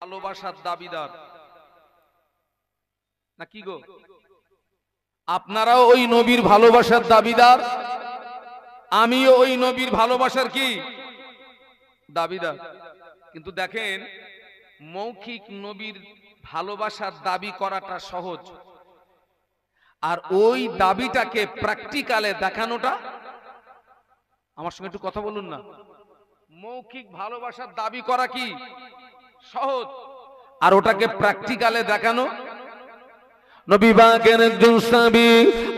ভালোবাসার দাবিদার না কি গো? আপনারাও ওই নবীর ভালোবাসার দাবিদার, আমিও ওই নবীর ভালোবাসার কি দাবিদার। কিন্তু দেখেন, মৌখিক নবীর ভালোবাসার দাবি করাটা সহজ, আর ওই দাবিটাকে প্র্যাকটিক্যালে দেখানোটা, আমার সঙ্গে একটু কথা বলুন না। মৌখিক ভালোবাসার দাবি করা কি সহজ, আর ওটাকে প্র্যাকটিক্যালে দেখানো। নবী পাকের একজন সাহাবী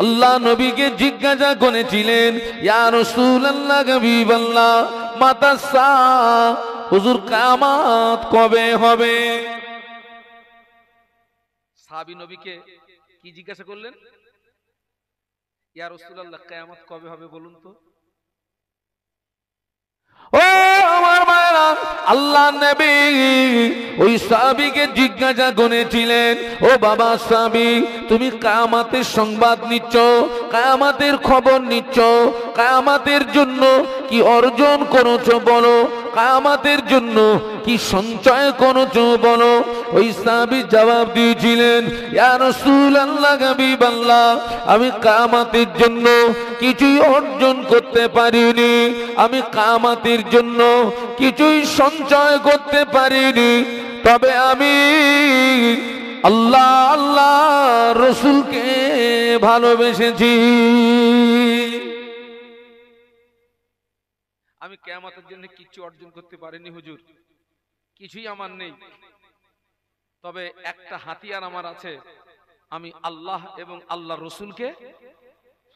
আল্লাহ নবীকে জিজ্ঞাসা করেছিলেন, ইয়া রাসূলুল্লাহ, হাবিবাল্লাহ, মাতা সা, হুজুর কিয়ামত কবে হবে? সাহাবী নবীকে কি জিজ্ঞাসা করলেন? ইয়া রাসূলুল্লাহ, কিয়ামত কবে হবে বলুন তো। ও আমার মায়েরা, আল্লাহ নবী ওই সাহাবীকে জিজ্ঞাসা করেছিলেন, ও বাবা সাহাবী, তুমি কিয়ামতের সংবাদ নিচ্ছ, কিয়ামতের খবর নিচ্ছ, কিয়ামতের জন্য কি অর্জন করেছো বলো, কিয়ামতের জন্য কি সঞ্চয় করেছো বলো। ওই সাহাবী জবাব দিয়েছিলেন, ইয়া রাসূলুল্লাহ, হাবিবাল্লাহ, আমি কিয়ামতের জন্য কিছুই অর্জন করতে পারিনি, আমি কিয়ামতের জন্য কিছুই সঞ্চয় করতে পারিনি, তবে আমি আল্লাহ আল্লাহ রসুলকে ভালোবেসেছি। আমি কিয়ামতের জন্য কিছু অর্জন করতে পারিনি হুজুর, কিছুই আমার নেই, তবে একটা হাতিয়ার আমার আছে, আমি আল্লাহ এবং আল্লাহ রসুলকে,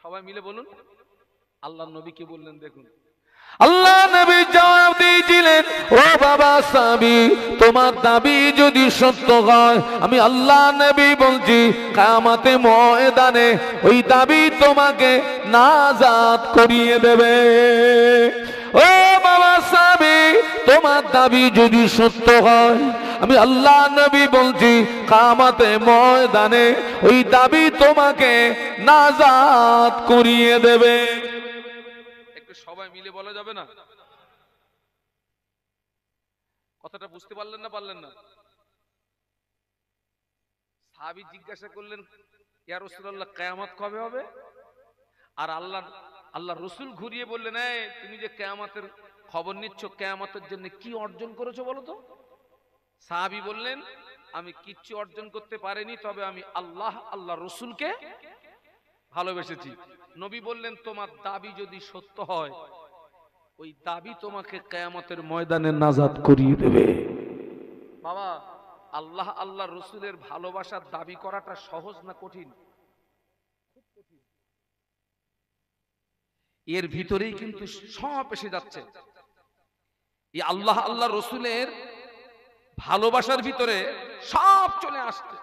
সবাই মিলে বলুন, আল্লাহ নবীকে বললেন। দেখুন আল্লাহ নবী জবাব দিয়েছিলেন, ও বাবা সাহাবী, তোমার দাবি যদি সত্য হয়, আমি আল্লাহ নবী বলছি, কিয়ামতে ময়দানে ওই দাবি তোমাকে নাজাত করিয়ে দেবে। ও বাবা সাহাবী, তোমার দাবি যদি সত্য হয়, আমি আল্লাহ নবী বলছি, কিয়ামতে ময়দানে ওই দাবি তোমাকে নাজাত করিয়ে দেবে। সবাই মিলে বলা যাবে না? কথাটা বুঝতে পারলেন না পারলেন না? সাহাবী জিজ্ঞাসা করলেন, ইয়া রাসূলুল্লাহ, কিয়ামত কবে হবে? আর আল্লাহ রসুল ঘুরিয়ে বললেন, এই তুমি যে কিয়ামতের খবর নিচ্ছ, কিয়ামতের জন্য কি অর্জন করেছো বলো তো। সাহাবী বললেন, আমি কিচ্ছু অর্জন করতে পারিনি, তবে আমি আল্লাহ আল্লাহ রসুলকে ভালোবেসেছি। নবী বললেন, তোমার দাবি যদি সত্য হয়, ওই দাবি তোমাকে কিয়ামতের ময়দানে নাজাত করিয়ে দেবে। বাবা, আল্লাহ আল্লাহ রসুলের ভালোবাসার দাবি করাটা সহজ না কঠিন? এর ভিতরেই কিন্তু সব এসে যাচ্ছে। এই আল্লাহ আল্লাহ রসুলের ভালোবাসার ভিতরে সব চলে আসছে।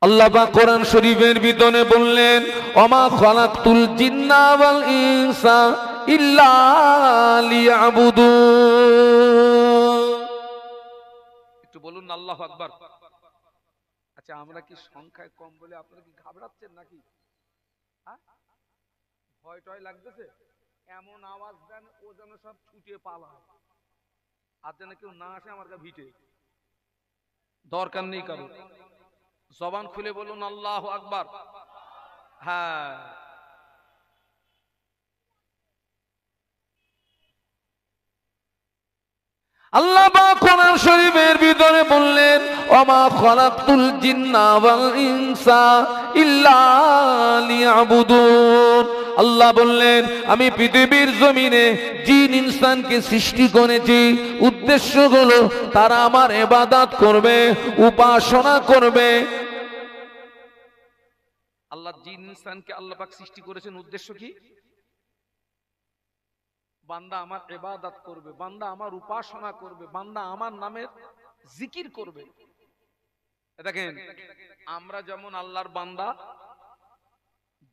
আল্লাহ পাক কোরআন শরীফের ভিতরে বললেন, ওমা খালাকতুল জিন্না ওয়াল ইনসা ইল্লা লিয়াবুদুন। একটু বলুন আল্লাহু আকবার। আচ্ছা, আমরা কি সংখ্যায় কম বলে আপনারা কি ঘাবড়াচ্ছেন নাকি? ভয় টয় লাগতেছে? এমন আওয়াজ দেন ও যেন সব ছুটে পালায়, আর যেন কেউ না আসে আমার কাছে ভিটে। দরকার নেই কারো, জবান খুলে বলুন আল্লাহু আকবার। হ্যাঁ, আল্লাহ পাক কোরআন শরীফের ভিতরে বললেন, ওমা খালাকতুল জিন্না ওয়াল ইনসা ইল্লা লিয়াবুদুন। আল্লাহ বললেন, আমি পৃথিবীর জমিনে জিন ইনসানকে সৃষ্টি করেছি, উদ্দেশ্য হলো তারা আমার ইবাদত করবে, উপাসনা করবে। আল্লাহ জিন ইনসানকে আল্লাহ পাক সৃষ্টি করেছেন, উদ্দেশ্য কি? বান্দা আমার ইবাদত করবে, বান্দা আমার উপাসনা করবে, বান্দা আমার নামের জিকির করবে। দেখেন, আমরা যেমন আল্লাহর বান্দা,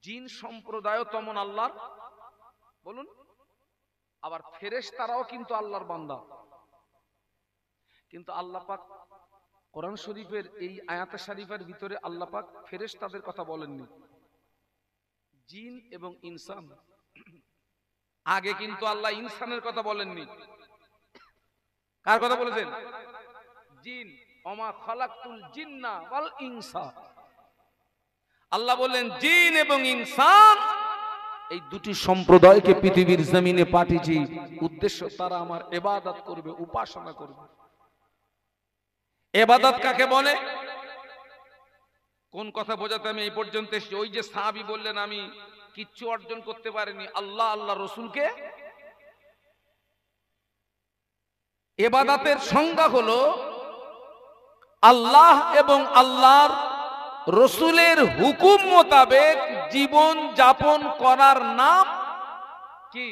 জিন সম্প্রদায় তেমন আল্লাহর, বলুন, আবার ফেরেশতারাও কিন্তু আল্লাহর বান্দা। কিন্তু আল্লাহ পাক কোরআন শরীফের এই আয়াত শরীফের ভিতরে আল্লাহ পাক ফেরেশতাদের কথা বলেননি, জিন এবং ইনসান। আগে কিন্তু আল্লাহ ইনসানের কথা বলেননি। কার কথা বলেছেন? জিন। ওমা খালাকতুল জিন্না ওয়াল ইনসা। আল্লাহ বললেন জিন এবং ইনসান এই দুটি সম্প্রদায়কে পৃথিবীর জমিনে পাঠিয়েছি, উদ্দেশ্য তারা আমার ইবাদত করবে, উপাসনা করবে। ইবাদত কাকে বলে? কোন কথা বোঝাতে আমি এই পর্যন্ত এসেছি? ওই যে সাহাবী বললেন আমি কিচ্ছু অর্জন করতে পারিনি, আল্লাহ আল্লাহ রসুলকে। ইবাদতের সংজ্ঞা হলো আল্লাহ এবং আল্লাহর রসুলের হুকুম মোতাবেক জীবন যাপন করার নাম কি?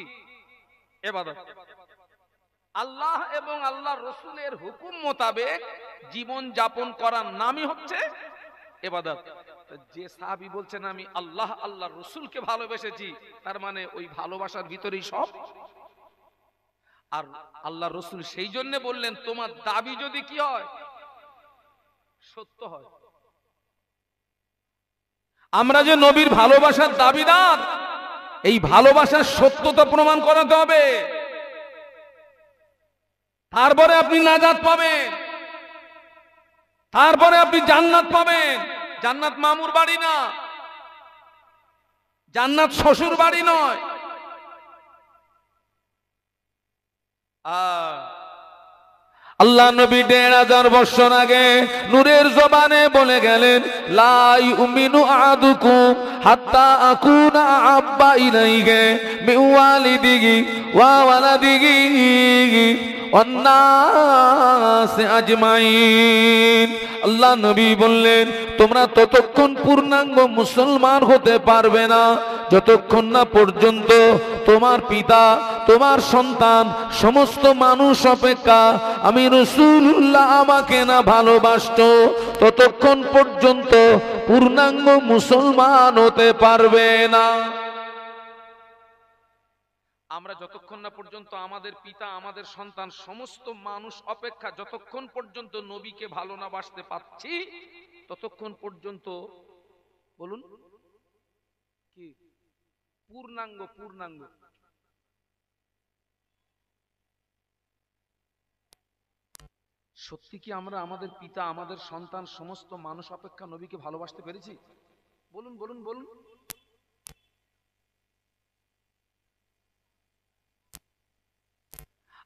ইবাদত। আল্লাহ এবং আল্লাহ রসুলের হুকুম মোতাবেক জীবন যাপন করার নামই হচ্ছে ইবাদত। যে সাহাবী বলছেন আমি আল্লাহ আল্লাহ রসুলকে ভালোবেসেছি, তার মানে ওই ভালোবাসার ভিতরেই সব। আর আল্লাহ রসুল সেই জন্য বললেন তোমার দাবি যদি কি হয়, সত্য হয়। আমরা যে নবীর ভালোবাসার দাবিদার, এই ভালোবাসার সত্যতা প্রমাণ করাতে হবে, তারপরে আপনি নাজাত পাবেন, তারপরে আপনি জান্নাত পাবেন। জান্নাত মামুর বাড়ি না, জান্নাত শ্বশুর বাড়ি নয়। আল্লাহ নবী ১৫০০ বছর আগে নূরের জবানে বলে গেলেন লা ইউমিনু আহাদুকুম হাত্তা আকুনা আহাব্বা ইলাইহি মিন ওয়ালিদিহি ওয়া ওয়ালাদিহি ওয়ান নাসি আজমাইন। আল্লাহ নবী বললেন তোমরা ততক্ষণ পূর্ণাঙ্গ মুসলমান হতে পারবে না যতক্ষণ না পর্যন্ত তোমার পিতা, তোমার সন্তান, সমস্ত মানুষ অপেক্ষা আমি রাসূলুল্লাহ আমাকে না ভালোবাসতো, ততক্ষণ পর্যন্ত পূর্ণাঙ্গ মুসলমান হতে পারবে না। আমরা যতক্ষণ না পর্যন্ত আমাদের পিতা, আমাদের সন্তান, সমস্ত মানুষ অপেক্ষা যতক্ষণ পর্যন্ত নবীকে ভালো না বাসতে পারছি, ততক্ষণ পর্যন্ত বলুন কি পূর্ণাঙ্গ। পূর্ণাঙ্গ সত্যি কি আমরা আমাদের পিতা, আমাদের সন্তান, সমস্ত মানুষ অপেক্ষা নবীকে ভালোবাসতে পেরেছি? বলুন বলুন বলুন।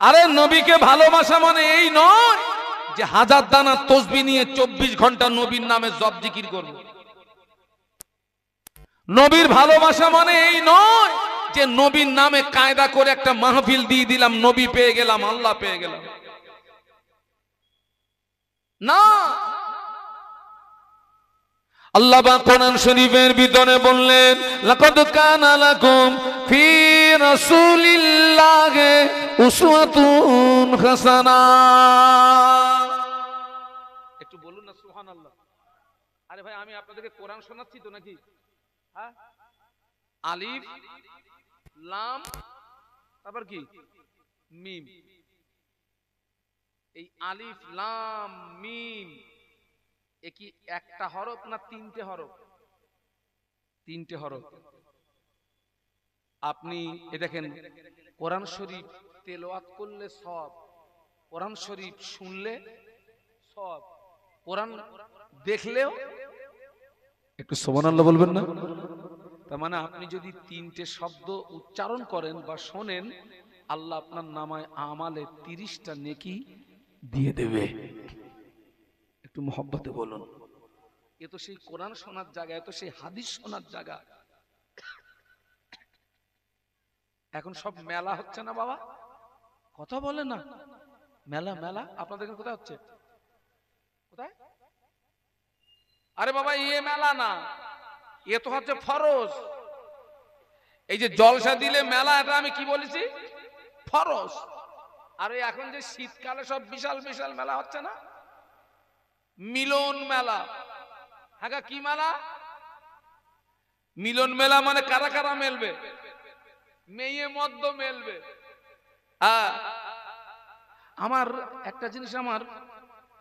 আরে নবীকে ভালোবাসা মানে এই নয় যে হাজার দানা তসবিহ নিয়ে ২৪ ঘন্টা নবীর নামে জপ জিকির করব। নবীর ভালোবাসা মানে এই নয় যে নবীর নামে কায়দা করে একটা মাহফিল দিয়ে দিলাম, নবী পেয়ে গেলাম, আল্লাহ পেয়ে গেলাম। না, আল্লাহ পাক কোরআন শরীফের ভিতরে বললেন লাকাদ কানা লাকুম ফি রাসূলিল্লাহি উসওয়াতুন হাসানাহ। একটু বলুন না সুবহানাল্লাহ। আরে ভাই আমি আপনাদেরকে কোরআন শোনাচ্ছি তো নাকি? হ্যাঁ, আলিফ লাম তারপর কি মিম। এই আলিফ লাম মিম এ কি একটা হরফ না তিনটে হরফ? তিনটে হরফ। আপনি এ দেখেন কোরআন শরীফ তেলাওয়াত করলে সওয়াব, কোরআন শরীফ শুনলে সওয়াব, কোরআন দেখলেও একটু সুবহানাল্লাহ বলবেন না? তার মানে আপনি যদি তিনটে শব্দ উচ্চারণ করেন বা শোনেন, আল্লাহ আপনার নামায় আমালে ৩০টা নেকি দিয়ে দেবে। একটু মহব্বতে বলুন। এ তো সেই কোরআন শোনার জায়গা, এ তো সেই হাদিস শোনার জায়গা। এখন সব মেলা হচ্ছে না বাবা, কথা বলে না। মেলা মেলা আপনাদের কোথায় হচ্ছে? কোথায়? আরে বাবা ইয়ে মেলা না, এ তো হচ্ছে ফরজ। এই যে জলসা দিলে মেলা, এটা আমি কি বলেছি? ফরজ। আর এখন যে শীতকালে সব বিশাল বিশাল মেলা হচ্ছে না, মিলন মেলা। হ্যাঁ কি মেলা? মিলন মেলা মানে কারা কারা মেলবে? মেয়ে মদ্য মেলবে। আমার একটা জিনিস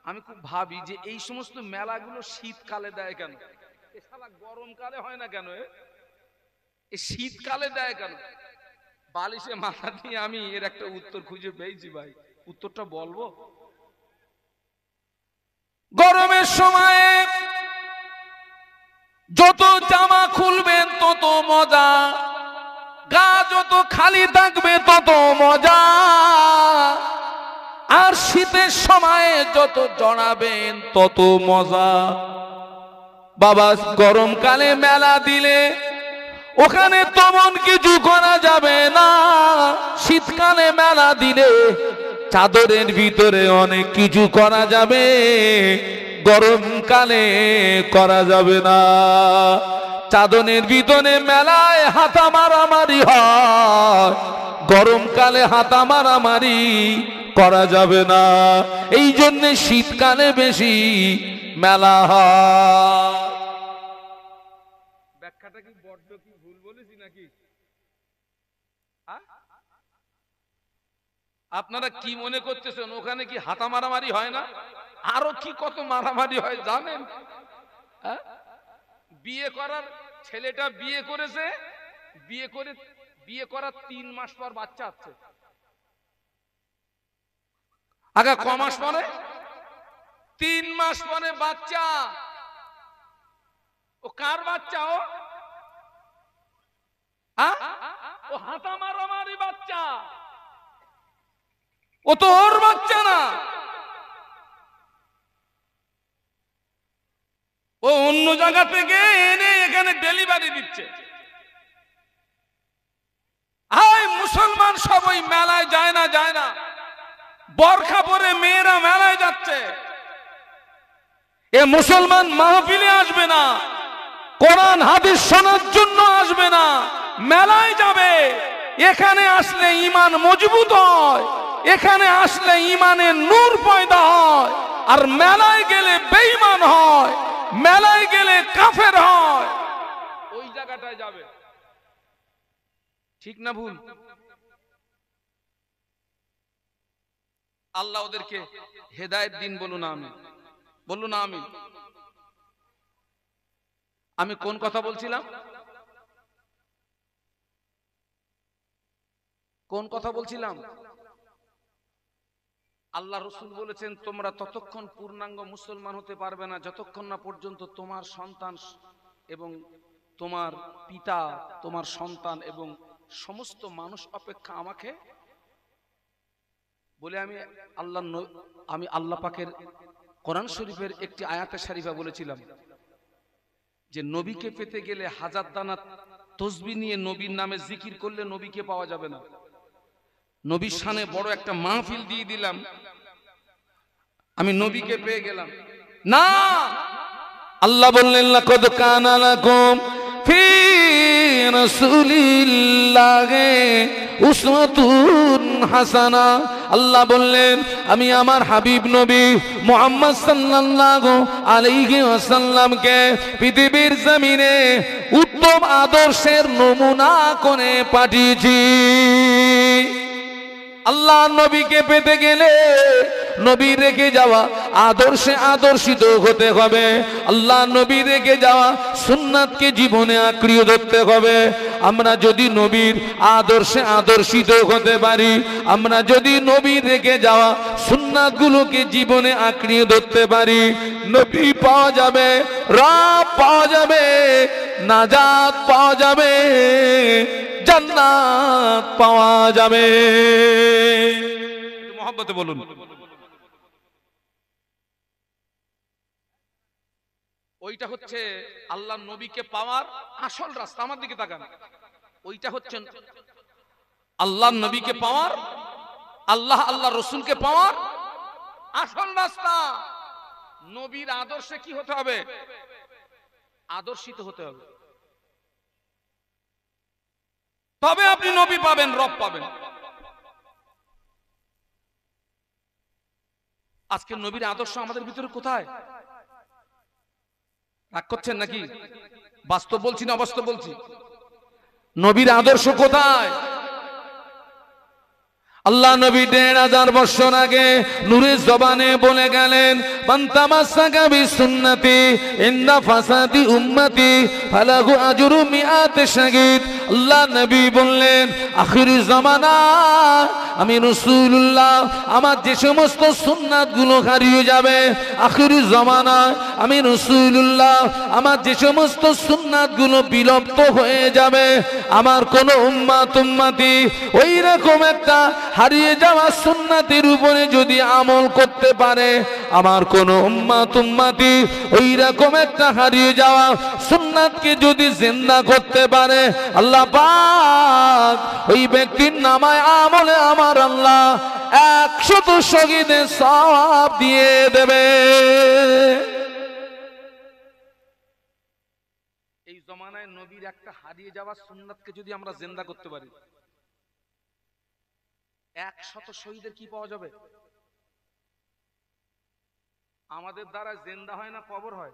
আমি খুব ভাবি যে এই সমস্ত মেলাগুলো শীতকালে দেয় কেন? এছাড়া গরমকালে হয় না কেন? শীতকালে দেয় কেন? বালিশে মাথা দিয়ে আমি এর একটা উত্তর খুঁজে পেয়েছি ভাই, উত্তরটা বলবো। গরমের সময়ে যত জামা খুলবেন তত মজা, গা যত খালি থাকবে তত মজা, আর শীতের সময়ে যত জড়াবেন তত মজা। বাবা গরমকালে মেলা দিলে ওখানে তেমন কিছু করা যাবে না, শীতকালে মেলা দিলে চাদরের ভিতরে অনেক কিছু করা যাবে, গরমকালে করা যাবে না। চাদরের ভিতরে মেলায় হাতা মারামারি হয়, গরমকালে হাতা মারামারি করা যাবে না। এই জন্য শীতকালে বেশি মেলা হয়। ব্যাখ্যাটা কি বড্ড কি ভুল বলেছি নাকি? আপনারা কি মনে করতেছেন ওখানে কি হাতা মারামারি হয় না? আরো কি কত মারামারি হয় জানেন? বিয়ে করার ছেলেটা বিয়ে করেছে, বিয়ে করার 3 মাস পর বাচ্চা আছে। আগে ক মাস পরে? 3 মাস পরে বাচ্চা। ও কার বাচ্চা? ও হাতা মারামারি বাচ্চা, ও তো ওর বাচ্চা না, ও অন্য জায়গা থেকে এনে এখানে ডেলিভারি দিচ্ছে। মুসলমান সবাই মেলায় যায় না, যায় না, বরখা পরে মেয়েরা মেলায় যাচ্ছে। এ মুসলমান মাহফিলে আসবে না, কোরআন হাদিস শোনার জন্য আসবে না, মেলায় যাবে। এখানে আসলে ঈমান মজবুত হয়, এখানে আসলে ঈমানের নূর পয়দা হয়। আর মেলায় গেলে বেঈমান হয়, মেলায় গেলে কাফের হয়। ওই জায়গাটায় যাবে। ঠিক না ভুল? আল্লাহ ওদেরকে হেদায়েত দিন। বলুন আমিন, বলুন আমিন। আমি কোন কথা বলছিলাম? কোন কথা বলছিলাম? আল্লাহ রসুল বলেছেন তোমরা ততক্ষণ পূর্ণাঙ্গ মুসলমান হতে পারবে না যতক্ষণ না পর্যন্ত তোমার সন্তান এবং তোমার পিতা, তোমার সন্তান এবং সমস্ত মানুষ অপেক্ষা আমাকে বলে। আমি আল্লাহ পাকের কোরআন শরীফের একটি আয়াতে শরীফা বলেছিলাম যে নবীকে পেতে গেলে 1000 দানা তসবিহ নিয়ে নবীর নামে জিকির করলে নবীকে পাওয়া যাবে না। নবীর শানে বড় একটা মাহফিল দিয়ে দিলাম, আমি নবীকে পেয়ে গেলাম না। আল্লাহ বললেন লাকাদ কানা লাকুম ফি রাসূলিল্লাহি উসওয়াতুন হাসানা। আল্লাহ বললেন আমি আমার হাবিব নবী মুহাম্মদ সাল্লাল্লাহু আলাইহি ওয়াসাল্লামকে পৃথিবীর জমিনে উত্তম আদর্শের নমুনা করে পাঠিয়েছি। আল্লাহ নবীকে পেতে গেলে নবী রেখে যাওয়া আদর্শে আদর্শিত হতে হবে। আল্লাহ নবী রেখে যাওয়া সুন্নাতকে জীবনে আঁকড়িয়ে ধরতে হবে। আমরা যদি নবীর আদর্শে আদর্শিত হতে পারি, আমরা যদি নবী রেখে যাওয়া সুন্নাতগুলোকে জীবনে আঁকড়িয়ে ধরতে পারি, নবী পাওয়া যাবে, রব পাওয়া যাবে, নাজাত পাওয়া যাবে, জান্নাত পাওয়া যাবে। মহব্বতে বলুন। ওইটা হচ্ছে আল্লাহ নবীকে পাওয়ার আসল রাস্তা। আমার দিকে তাকান, ওইটা হচ্ছে আল্লাহ নবীকে পাওয়ার, আল্লাহ রসুলকে পাওয়ার আসল রাস্তা। নবীর আদর্শে কি হতে হবে? আদর্শিত হতে হবে, তবে আপনি নবী পাবেন, রব পাবেন। আজকে নবীর আদর্শ আমাদের ভিতরে কোথায়? রাগ করছেন নাকি? বাস্তব বলছি না অবাস্তব বলছি? নবীর আদর্শ কোথায়? আল্লাহ নবী 1500 বছর আগে নূরের জবানে বলে গেলেন মান তামাসসাকা বিসুন্নতি ইনদা ফাসাদি উম্মতি ফালাহু আজরু মিআত শাহীদ। আল্লাহ নবী বললেন আখির জামানা আমি রাসূলুল্লাহ আমার যে সমস্ত সুন্নাতগুলো হারিয়ে যাবে, আখির জামানা আমি রাসূলুল্লাহ আমার যে সমস্ত সুন্নাতগুলো বিলুপ্ত হয়ে যাবে, আমার কোন উম্মতি ওই রকম একটা হারিয়ে যাওয়া সুন্নাতের উপরে যদি আমল করতে পারে, আমার কোন উম্মতি ওই রকম একটা হারিয়ে যাওয়া সুন্নাতকে যদি জিন্দা করতে পারে, আল্লাহ পাক ওই ব্যক্তির নামায় আমলে আমার আল্লাহ 100 শহীদের সওয়াব দিয়ে দেবে। এই জমানায় নবীর একটা হারিয়ে যাওয়া সুন্নাতকে যদি আমরা জিন্দা করতে পারি, 100 শহীদের কি পাওয়া যাবে? আমাদের দ্বারা জিন্দা হয় না কবর হয়?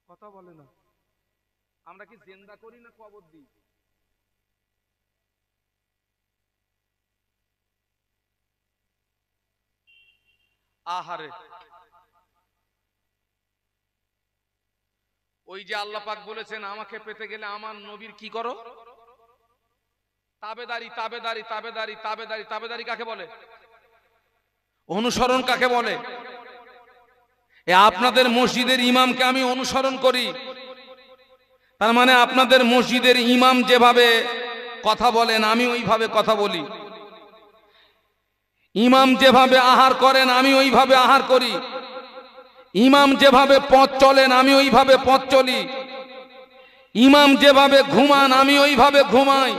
কথা বলে না। আমরা কি জিন্দা করি না কবর দিই? আহারে, ওই যে আল্লাহ পাক বলেছেন আমাকে পেতে গেলে আমার নবীর কি করো? তাবেদারি তাবেদারি তাবেদারি তাবেদারি। তাবেদারি কাকে বলে? অনুসরণ কাকে বলে? আপনাদের মসজিদের ইমামকে আমি অনুসরণ করি, তার মানে আপনাদের মসজিদের ইমাম যেভাবে কথা বলেন আমি ওইভাবে কথা বলি, ইমাম যেভাবে আহার করেন আমি ওইভাবে আহার করি, ইমাম যেভাবে পথ চলেন আমি ওইভাবে পথ চলি, ইমাম যেভাবে ঘুমান আমি ওইভাবে ঘুমাই,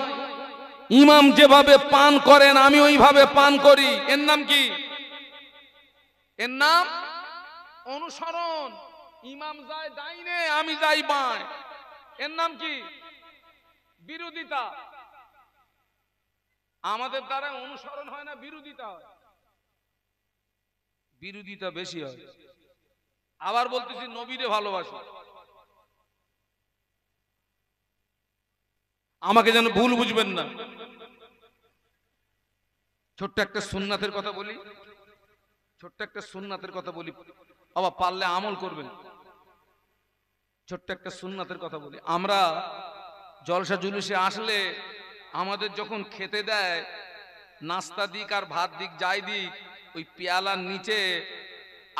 ইমাম যেভাবে পান করেন আমি ওইভাবে পান করি। এর নাম কি? এর নাম অনুসরণ। ইমাম যায় ডাইনে আমি যাই বাঁয়, এর নাম কি? বিরোধিতা। আমাদের দ্বারা অনুসরণ হয় না বিরোধিতা হয়? বিরোধিতা বেশি হয়। আবার বলতেছি নবীরে ভালোবাসি। আমাকে যেন ভুল বুঝবেন না। ছোট্ট একটা সুন্নাতের কথা বলি, ছোট্ট একটা সুন্নাতের কথা বলি, বাবা পারলে আমল করবেন। ছোট্ট একটা সুন্নাতের কথা বলি। আমরা জলসা জুলুসে আসলে আমাদের যখন খেতে দেয়, নাস্তা দিক আর ভাত দিক যাই দিক, ওই পেয়ালার নিচে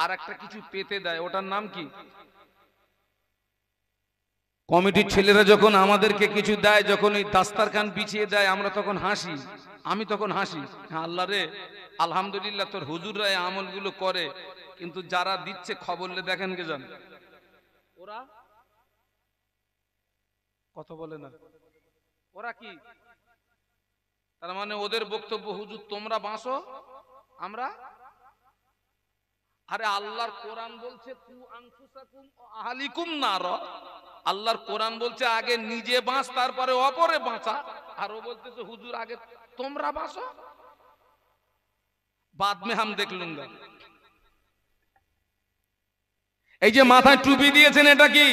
আর একটা কিছু পেতে দেয়, ওটার নাম কি? কমিটির ছেলেরা যখন আমাদেরকে কিছু দেয়, যখন ওই দাস্তারখান বিছিয়ে দেয়, আমরা তখন হাসি। আমি তখন হাসি, আল্লাহ রে আলহামদুলিল্লাহ তোর হুজুররা এই আমলগুলো করে, কিন্তু যারা দিচ্ছে খবরলে দেখেন কে জান? ওরা কথা বলে না। ওরা কি? তার মানে ওদের বক্তব্য হুজুর তোমরা বাঁচো, আমরা। আরে আল্লাহর কোরআন বলছে কু আনফুসাকুম ওয়া আহলিকুম নার। আল্লাহর কোরআন বলছে আগে নিজে বাঁচ তারপরে অপরে বাঁচা, আর ও বলতেছে হুজুর আগে তোমরা বাঁচো, বাদ মে হাম দেখ লুঙ্গা। এই যে মাথায় টুপি দিয়েছেন এটা কি?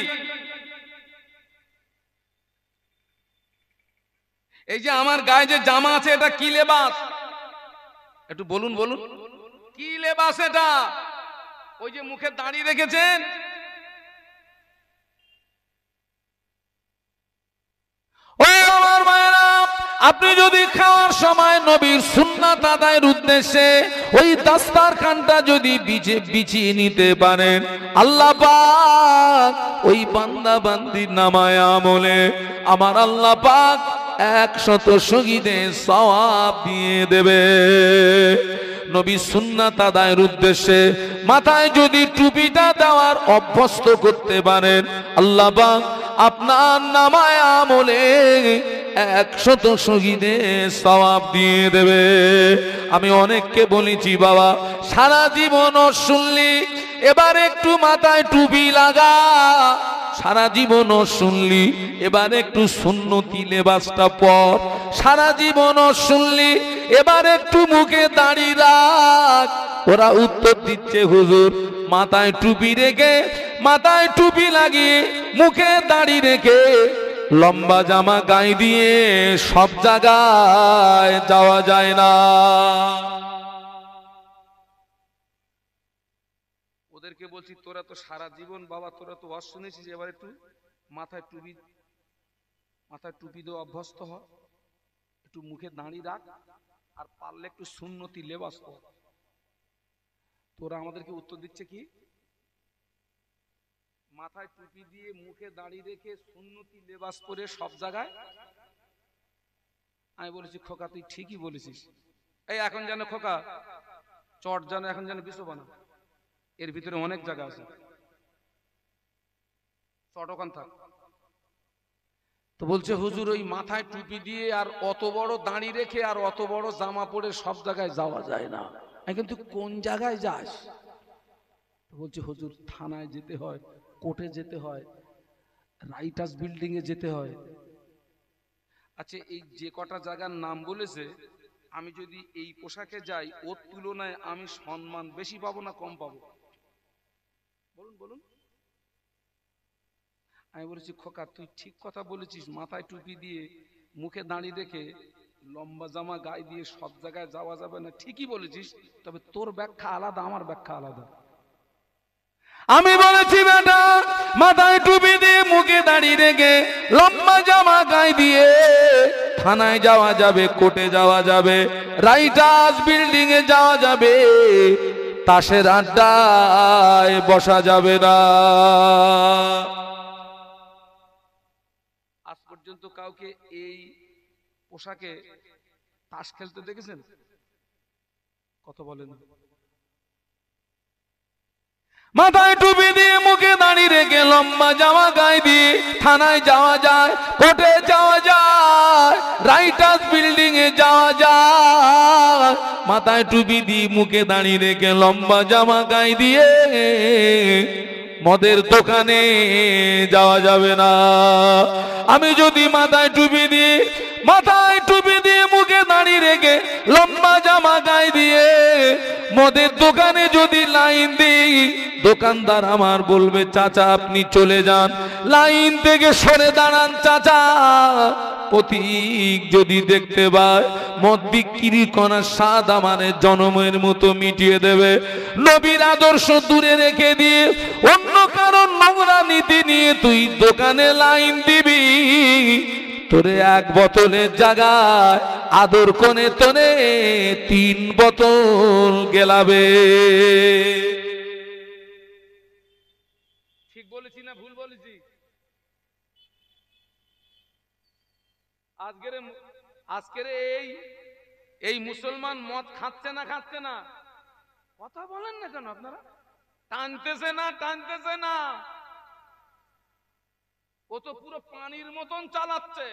এই যে আমার গায়ে যে জামা আছে এটা কি লেবাস? একটু বলুন বলুন, কি লেবাস এটা? ওই যে মুখে দাড়ি রেখেছেন, আপনি যদি খাওয়ার সময় নবীর সুন্নাত আদায়ের উদ্দেশ্যে ওই দাস্তারখানটা যদি বিছিয়ে নিতে পারেন, আল্লাহ পাক ওই বান্দা বান্দির নামায় আমলে আমার আল্লাহ পাক 100 শহীদের সওয়াব দিয়ে দেবে। নবী সুন্নাত আদায়ের উদ্দেশ্যে মাথায় যদি টুপিটা দেওয়ার অভ্যস্ত করতে পারেন, আল্লাহ পাক আপনার নামায় আমলে 100 শহীদের সওয়াব দিয়ে দেবে। আমি অনেককে বলেছি বাবা সারা জীবন শুনলি, এবার একটু মাথায় টুপি লাগা। সারা জীবন শুনলি, এবার একটু সুন্নতি লেবাসটা পর। সারা জীবন শুনলি, এবার একটু মুখে দাড়ি রাখ। ওরা উত্তর দিচ্ছে হুজুর মাথায় টুপি রেখে, মাথায় টুপি লাগিয়ে মুখে দাড়ি রেখে লম্বা জামা গায়ে দিয়ে সব জায়গায় যাওয়া যায় না। ওদেরকে বলছি তোরা তো সারা জীবন বাবা তোরা তো ওয়াজ শুনেছিস, এবার একটু মাথায় টুপি মাথায় টুপি দিয়ে অভ্যস্ত হ, একটু মুখে দাঁড়িয়ে রাখ, আর পারলে একটু সুন্নতি লেবাস কর। তোরা আমাদেরকে উত্তর দিচ্ছে কি, মাথায় টুপি দিয়ে মুখে দাঁড়িয়ে রেখে সুন্নতি লেবাস করে সব জায়গায়। আমি বলেছি খোকা তুই ঠিকই বলেছিস। এই এখন যেন খোকা চট যেন এখন যেন বিশ্ববানা, এর ভিতরে অনেক জায়গা আছে, চট ওখান থাক। তো বলছে হুজুর ওই মাথায় টুপি দিয়ে আর অত বড় দাঁড়ি রেখে আর অত বড় জামা পরে সব জায়গায় যাওয়া যায় না। আমি কিন্তু কোন জায়গায় যাস? বলছে হুজুর থানায় যেতে হয়, কোর্টে যেতে হয়, রাইটার্স বিল্ডিং এ যেতে হয়। আচ্ছা এই যে কটা জায়গার নাম বলেছে, আমি যদি এই পোশাকে যাই ওর তুলনায় আমি সম্মান বেশি পাবো না কম পাবো? বলুন বলুন। আমি বলেছি খোকা তুই ঠিক কথা বলেছিস, মাথায় টুপি দিয়ে মুখে দাঁড়িয়ে রেখে লম্বা জামা গায়ে দিয়ে সব জায়গায় যাওয়া যাবে না, ঠিকই বলেছিস, তবে তোর ব্যাখ্যা আলাদা, আমার ব্যাখ্যা আলাদা। আমি বলেছি বেটা মাথায় টুপি দিয়ে মুখে দাঁড়িয়ে রেখে লম্বা জামা গায়ে দিয়ে থানায় যাওয়া যাবে, কোর্টে যাওয়া যাবে, রাইটার্স বিল্ডিং এ যাওয়া যাবে, তাসের আড্ডায় বসা যাবে না। আজ পর্যন্ত কাউকে এই পোশাকে তাস খেলতে দেখেছেন? কথা বলেন। মাথায় টুপি দিয়ে মুখে দাঁড়িয়ে রেখে লম্বা জামা গায়ে দিয়ে থানায় যাওয়া যায়, কোর্টে যাওয়া যায়, রাইটার্স বিল্ডিং এ যাওয়া যায়। মাথায় টুপি দিয়ে মুখে দাঁড়িয়ে রেখে লম্বা জামা গায়ে দিয়ে মদের দোকানে যাওয়া যাবে না। আমি যদি মাথায় টুপি দিয়ে মুখে দাঁড়িয়ে রেখে লম্বা জামা গায়ে দিয়ে মদের দোকানে যদি লাইন দিই, দোকানদার আমার বলবে চাচা আপনি চলে যান, লাইন থেকে সরে দাঁড়ান চাচা। প্রতীক যদি দেখতে পায় মদ বিক্রি করার স্বাদ আমার জনমের মতো মিটিয়ে দেবে। নবীর আদর্শ দূরে রেখে দিয়ে অন্য কারণ নোংরা নীতি নিয়ে তুই দোকানে লাইন দিবি, তোরে এক বোতলের জায়গায় আদর কোণে তোরে 3 বোতল গেলাবে। ঠিক বলেছি না ভুল বলেছি? আজকের এই মুসলমান মদ খাচ্ছে না খাচ্ছে না? কথা বলেন না কেন আপনারা? টানতেছে না, ও তো পুরো পানির মতন চালাচ্ছে।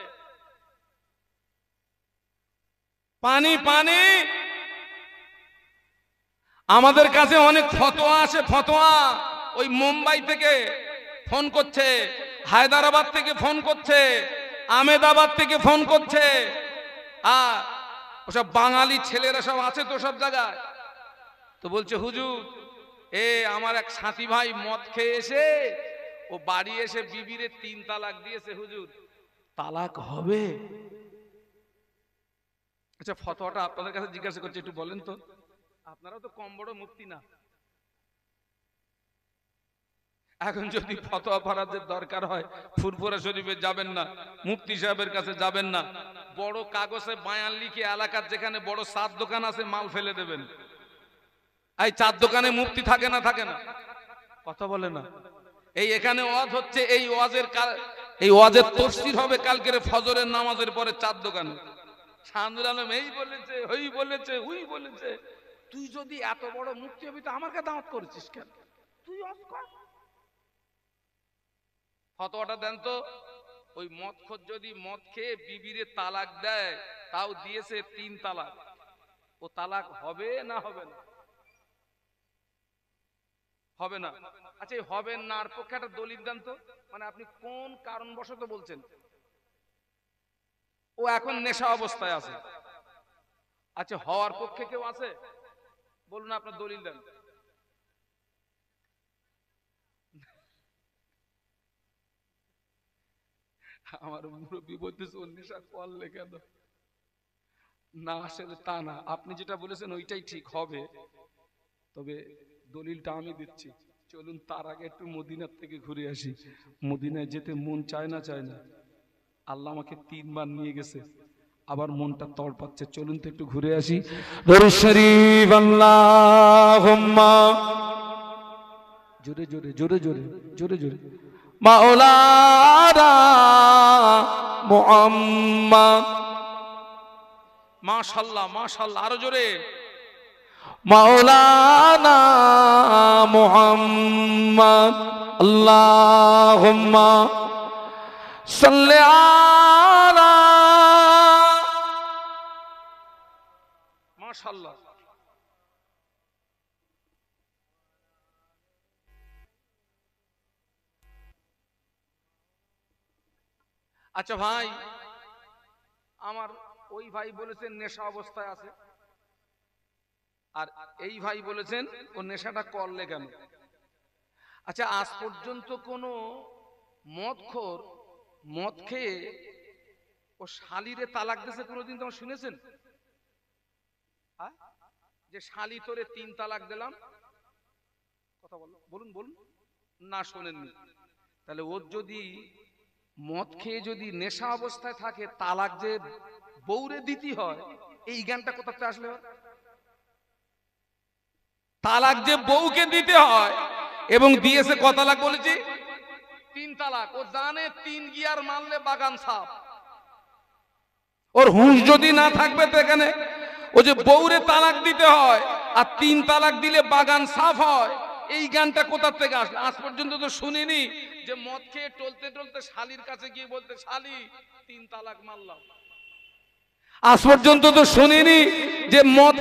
পানি পানি। আমাদের কাছে অনেক ফতোয়া আসে, ফতোয়া ওই মুম্বাই থেকে ফোন করছে, হায়দ্রাবাদ থেকে ফোন করছে, আহমেদাবাদ থেকে ফোন করছে, আর ওসব বাঙালি ছেলেরা সব আছে তো সব জায়গায়। তো বলছে হুজুর আমার এক সাথী ভাই মদ খেয়ে এসে ও বাড়ি এসে বিবিরে 3 তালাক দিয়েছে, হুজুর তালাক হবে? আচ্ছা ফতোয়াটা আপনাদের কাছে জিজ্ঞাসা করছি, একটু বলেন তো। আপনারাও তো কম বড় মুফতি না। এখন যদি ফতোয়া ফরাজের দরকার হয় ফুরফুরা শরীফে যাবেন না, মুফতি সাহেবের কাছে যাবেন না, বড় কাগজে বায়ান লিখে এলাকার যেখানে বড় 7 দোকান আছে মাল ফেলে দেবেন। এই 4 দোকানে মুফতি থাকে না? কথা বলে না। এখানে ওয়াজ হচ্ছে, এই ওয়াজের তাফসীর হবে কালকের ফজরের নামাজের পরে 4 দোকানে। শাহনুর আলম এই বলেছে, ওই বলেছে, হুই বলেছে। তুই যদি এত বড় মুফতি হবি তো আমাকে দাওয়াত করেছিস কেন? তুই ওয়াজ কর। ফতোয়াটা দেন তো। ওই মদখোর যদি মদ খেয়ে বিবিরে তালাক দেয়, তাও দিয়েছে 3 তালাক, ও তালাক হবে না হবে না? হবে না। আচ্ছা হবে না আর পক্ষে একটা দলিল দেন তো, মানে আপনি কোন কারণবশত বলছেন? ও এখন নেশা অবস্থায় আছে। আচ্ছা হওয়ার পক্ষে কেউ আছে? বলুন আপনার দলিল দেন। আমার মুরব্বী বলতেছে ও নেশা করলে কেন? না আসলে তা না, আপনি যেটা বলেছেন ওইটাই ঠিক হবে, তবে দলিলটা আমি দিচ্ছি। চলুন তার আগে একটু মদিনার থেকে ঘুরে আসি। মদিনায় যেতে মন চায় না? আল্লাহ আমাকে 3 বার নিয়ে গেছে, আবার মনটা তড়পাচ্ছে, চলুন তো একটু ঘুরে আসি। দরুদ শরীফ আল্লাহুম্মা, জোরে জোরে জোরে জোরে জোরে জোরে, মাওলানা মুহাম্মদ, মাশাআল্লাহ মাশাআল্লাহ, আরো জোরে, মাওলানা মুহাম্মদ, আল্লাহুম্মা সাল্লি আলা, মাশাআল্লাহ। আচ্ছা ভাই, আমার ওই ভাই বলেছেন নেশা অবস্থায় আছে, আর এই ভাই বলেছেন ও নেশাটা করলে কেন। আচ্ছা, আজ পর্যন্ত কোনো মদখোর মদ খেয়ে ও শালিরে তালাক দিয়েছে কোনোদিন তোমরা শুনেছেন? যে শালি তোরে 3 তালাক দিলাম, কথা বলুন বলুন, না শোনেননি? তাহলে ওর যদি মদ খেয়ে যদি নেশা অবস্থায় থাকে, তালাক যে বউরে দিতে হয়, এই জ্ঞানটা কোথাতে আসলে? তালাক যে বউকে দিতে হয়, এবং দিয়েছে কত তালাক বলেছি? 3 তালাক। ও জানে 3 গিয়ার মারলে বাগান সাফ। ওর হুঁশ যদি না থাকবে তো এখানে ও যে বউরে তালাক দিতে হয় আর 3 তালাক দিলে বাগান সাফ হয়, এই জ্ঞানটা কোথা থেকে আসলে? আজ পর্যন্ত তো শুনিনি যে মদ খেয়ে টলতে টলতে শালির কাছে গিয়ে বলতে, শালি 3 তালাক মারলাম। আজ পর্যন্ত তো শুনিনি যে মদ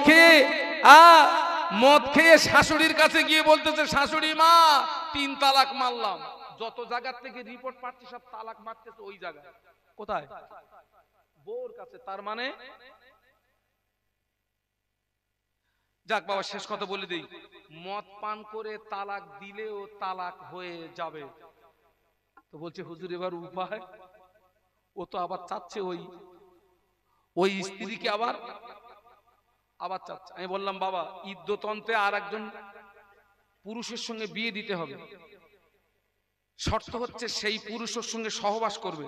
খেয়ে শাশুড়ির কাছে গিয়ে বলতেছে, শাশুড়ি মা 3 তালাক মারলাম। যত জায়গা থেকে রিপোর্ট পাচ্ছে সব তালাক মারতেছে ওই জায়গায়। কোথায়? বউর কাছে। তার মানে যাক বাবা, শেষ কথা বলে দেই, মদ পান করে তালাক দিলেও তালাক হয়ে যাবে। তো বলছে হুজুর এবার উপায়? ও তো আবার চাচ্ছে ওই স্ত্রীকে আবার চাচ্ছে। আমি বললাম বাবা, ইদ্যতন্ত্রে আর একজন পুরুষের সঙ্গে বিয়ে দিতে হবে, শর্ত হচ্ছে সেই পুরুষের সঙ্গে সহবাস করবে।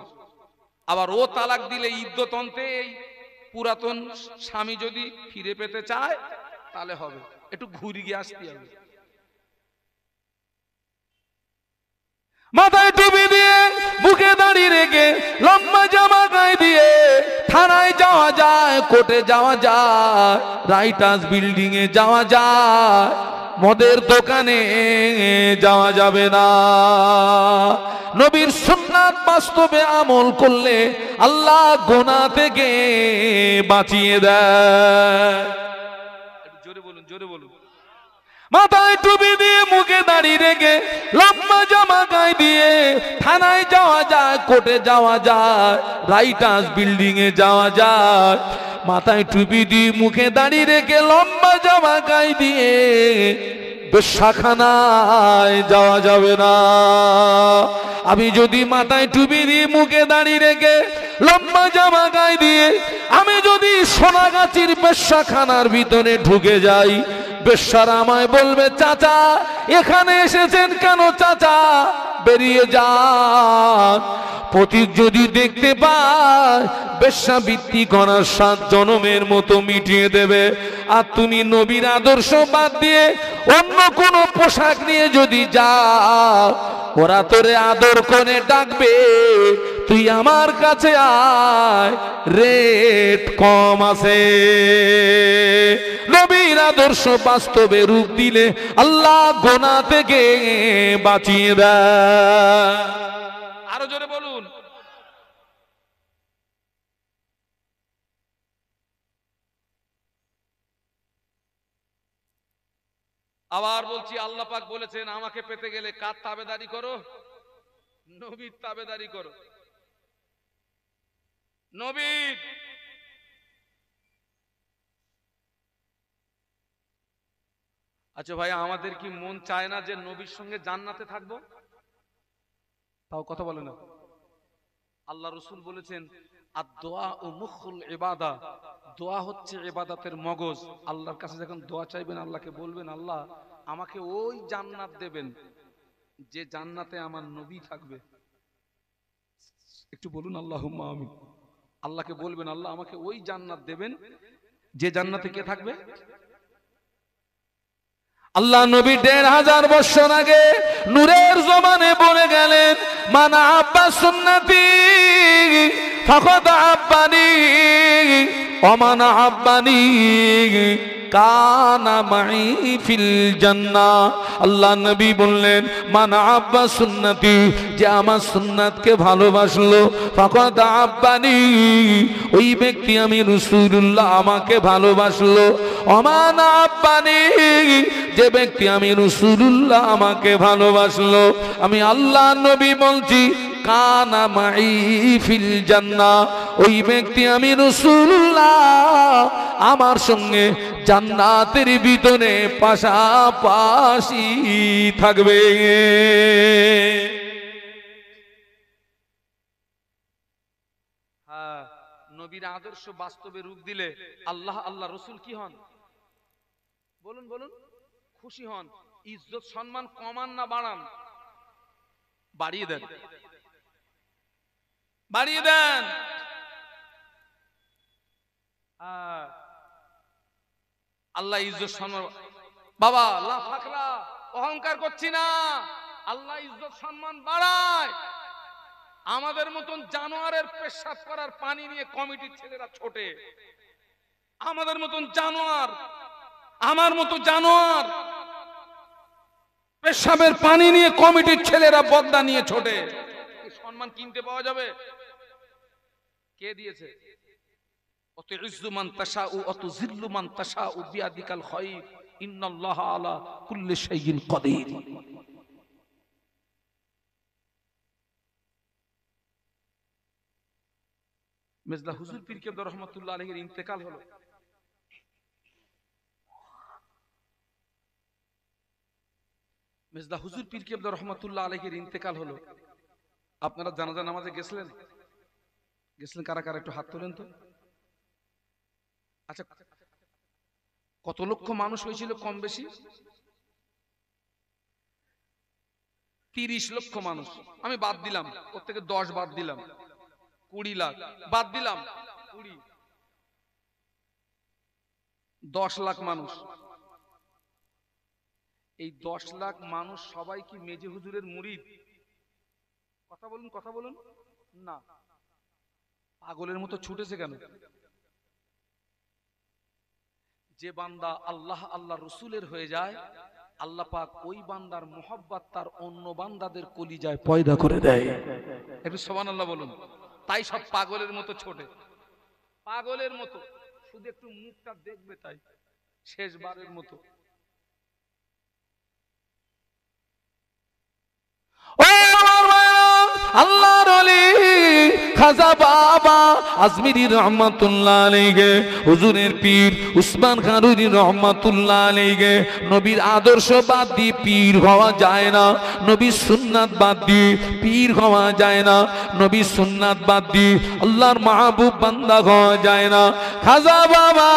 আবার ও তালাক দিলে ইদ্যতন্ত্রে এই পুরাতন স্বামী যদি ফিরে পেতে চায় তাহলে হবে। একটু ঘুরে গিয়ে আসতে হবে। মাথায় টুপি দিয়ে বুকে দাড়ি রেখে লম্বা জামা গায়ে দিয়ে থানায় যাওয়া যায়, কোর্টে যাওয়া যায়, রাইটার্স বিল্ডিং এ যাওয়া যায়, মদের দোকানে যাওয়া যাবে না। নবীর সুন্নাত বাস্তবে আমল করলে আল্লাহ গুনাহ থেকে বাঁচিয়ে দেয়। জোরে বলুন, জোরে বলুন। মাথায় টুপি দিয়ে মুখে দাড়ি রেখে লম্বা জামা গায়ে দিয়ে থানায় যাওয়া যায়, কোর্টে যাওয়া যায়, রাইটার্স বিল্ডিং এ যাওয়া যায়। মাথায় টুপি দিয়ে মুখে দাড়ি রেখে লম্বা জামা গায়ে দিয়ে বেশ্যাখানায় যাওয়া যাবে না। আমি যদি মাথায় টুপি দিয়ে মুখে দাড়ি রেখে লম্বা জামা গায়ে দিয়ে আমি যদি সোনাগাছির বেশ্যাখানার ভিতরে ঢুকে যাই, বেশ্যারা আমায় বলবে, চাচা এখানে এসেছেন কেন? চাচা বেরিয়ে যান। পতিত যদি দেখতে পায় বেশ্যাবৃত্তি করার 7 জনমের মতো মিটিয়ে দেবে। আর তুমি নবীর আদর্শ বাদ দিয়ে অন্য কোন পোশাক নিয়ে যদি যাও, ওরা তোরে আদর করে ডাকবে, তুই আমার কাছে আয়, রেট কম আছে। নবীর আদর্শ বাস্তবে রূপ দিলে আল্লাহ গুনাহ থেকে বাঁচিয়ে দেয়। আরো জোরে বলুন। আবার বলছি, আল্লাহ পাক বলেছেন আমাকে পেতে গেলে কার তাবেদারি করো? নবীর তাবেদারি করো। নবীর। আচ্ছা ভাই, আমাদের কি মন চায় না যে নবীর সঙ্গে জান্নাতে থাকবো? তাও কথা বলে না। আল্লাহ রসুল বলেছেন আদ-দুআ মুখুল ইবাদা, দোয়া হচ্ছে ইবাদতের মগজ। আল্লাহর কাছে যখন দোয়া চাইবেন, আল্লাহকে বলবেন, আল্লাহ আমাকে ওই জান্নাত দেবেন যে জান্নাতে আমার নবী থাকবে। একটু বলুন আল্লাহুম্মা আমিন। আল্লাহকে বলবেন আল্লাহ আমাকে ওই জান্নাত দেবেন যে জান্নাতে কে থাকবে। আল্লাহ নবী ১৫০০ বছর আগে নূরের জবানে বলে গেলেন, মান আব্বা সুন্নতি ফাকাদ আব্বানি ওয়া মান আব্বানি কানা মাই ফিল জান্নাহ। আল্লাহ নবী বললেন, মান আব্বা সুন্নতি, যে আমার সুন্নাতকে ভালোবাসলো, ফাকাদ আব্বানি, ওই ব্যক্তি আমি রাসূলুল্লাহ আমাকে ভালোবাসলো। ওয়া মান আব্বানি, যে ব্যক্তি আমি রাসূলুল্লাহ আমাকে ভালোবাসলো, আমি আল্লাহ নবী বলছি কানা মাই ফিল জান্নাহ, ওই ব্যক্তি আমি রাসূলুল্লাহ আমার সঙ্গে জান্নাতের ভিতরে পাশাপাশি থাকবে। হ্যাঁ, নবীর আদর্শ বাস্তবে রূপ দিলে আল্লাহ আল্লাহ রসুল কি হন? বলুন বলুন, খুশি হন। ইজ্জত সম্মান কমান না বাড়ান? বাড়িয়ে দেন, বাড়িয়ে দেন। আল্লাহ ইজ্জত সম্মান, বাবা লা ফাকরা, অহংকার করছি না, আল্লাহ ইজ্জত সম্মান বাড়ায়। আমাদের মতন জানোয়ারের পেশাব করার পানি নিয়ে কমিটির ছেলেরা ছোটে, আমাদের মতন জানোয়ার, আমার মতো জানোয়ার পেশাবের পানি নিয়ে কমিটির ছেলেরা বদলা নিয়ে ছোটে। সম্মান কিনতে পাওয়া যাবে? কে দিয়েছে? অতুইজ্জু মান তাশাউ অতুযিল্লু মান তাশাউ বিয়াদিকাল খায়র ইন্নাল্লাহা আলা কুল্লি শাইইন কাদির। মির্জা হুজুর পীর কেবলা রহমাতুল্লাহ আলাইহির ইন্তেকাল হলো। মির্জা হুজুর পীর কেবলা রহমাতুল্লাহ আলাইহির ইন্তেকাল হলো। আপনারা জানাজা নামাজে গেছিলেন? গেছিলেন কারা কারা? একটু হাত তোলেন তো। আচ্ছা, কত লক্ষ মানুষ হয়েছিল কম বেশি? 30 লক্ষ মানুষ। আমি বাদ দিলাম, ওর থেকে 10 বাদ দিলাম, 20 লাখ বাদ দিলাম, 10 লাখ মানুষ। এই 10 লাখ মানুষ সবাই কি মেজে হুজুরের মুরিদ? কথা বলুন, কথা বলুন না। পাগলের মতো ছুটেছে কেন? যে বান্দা আল্লাহ আল্লাহ রসুলের হয়ে যায়, আল্লাহ পাক ওই বান্দার মোহাব্বত তার অন্য বান্দাদের কলিজায় পয়দা করে দেয়। একটু সুবহানাল্লাহ বলুন। তাই সব পাগলের মতো ছোটে, পাগলের মতো, শুধু একটু মুখটা দেখবে তাই, শেষবারের মতো। আল্লাহর ওলি খাজা বাবা আজমিরি রহমাতুল্লাহ আলাইহি, হুজুরের পীর উসমান কারুনি রহমাতুল্লাহ আলাইহি, নবীর আদর্শ বাদ দিয়ে পীর হওয়া যায় না, নবীর সুন্নাত বাদ দিয়ে পীর হওয়া যায় না, নবীর সুন্নাত বাদ দিয়ে আল্লাহর মাহবুব বান্দা হওয়া যায় না। খাজা বাবা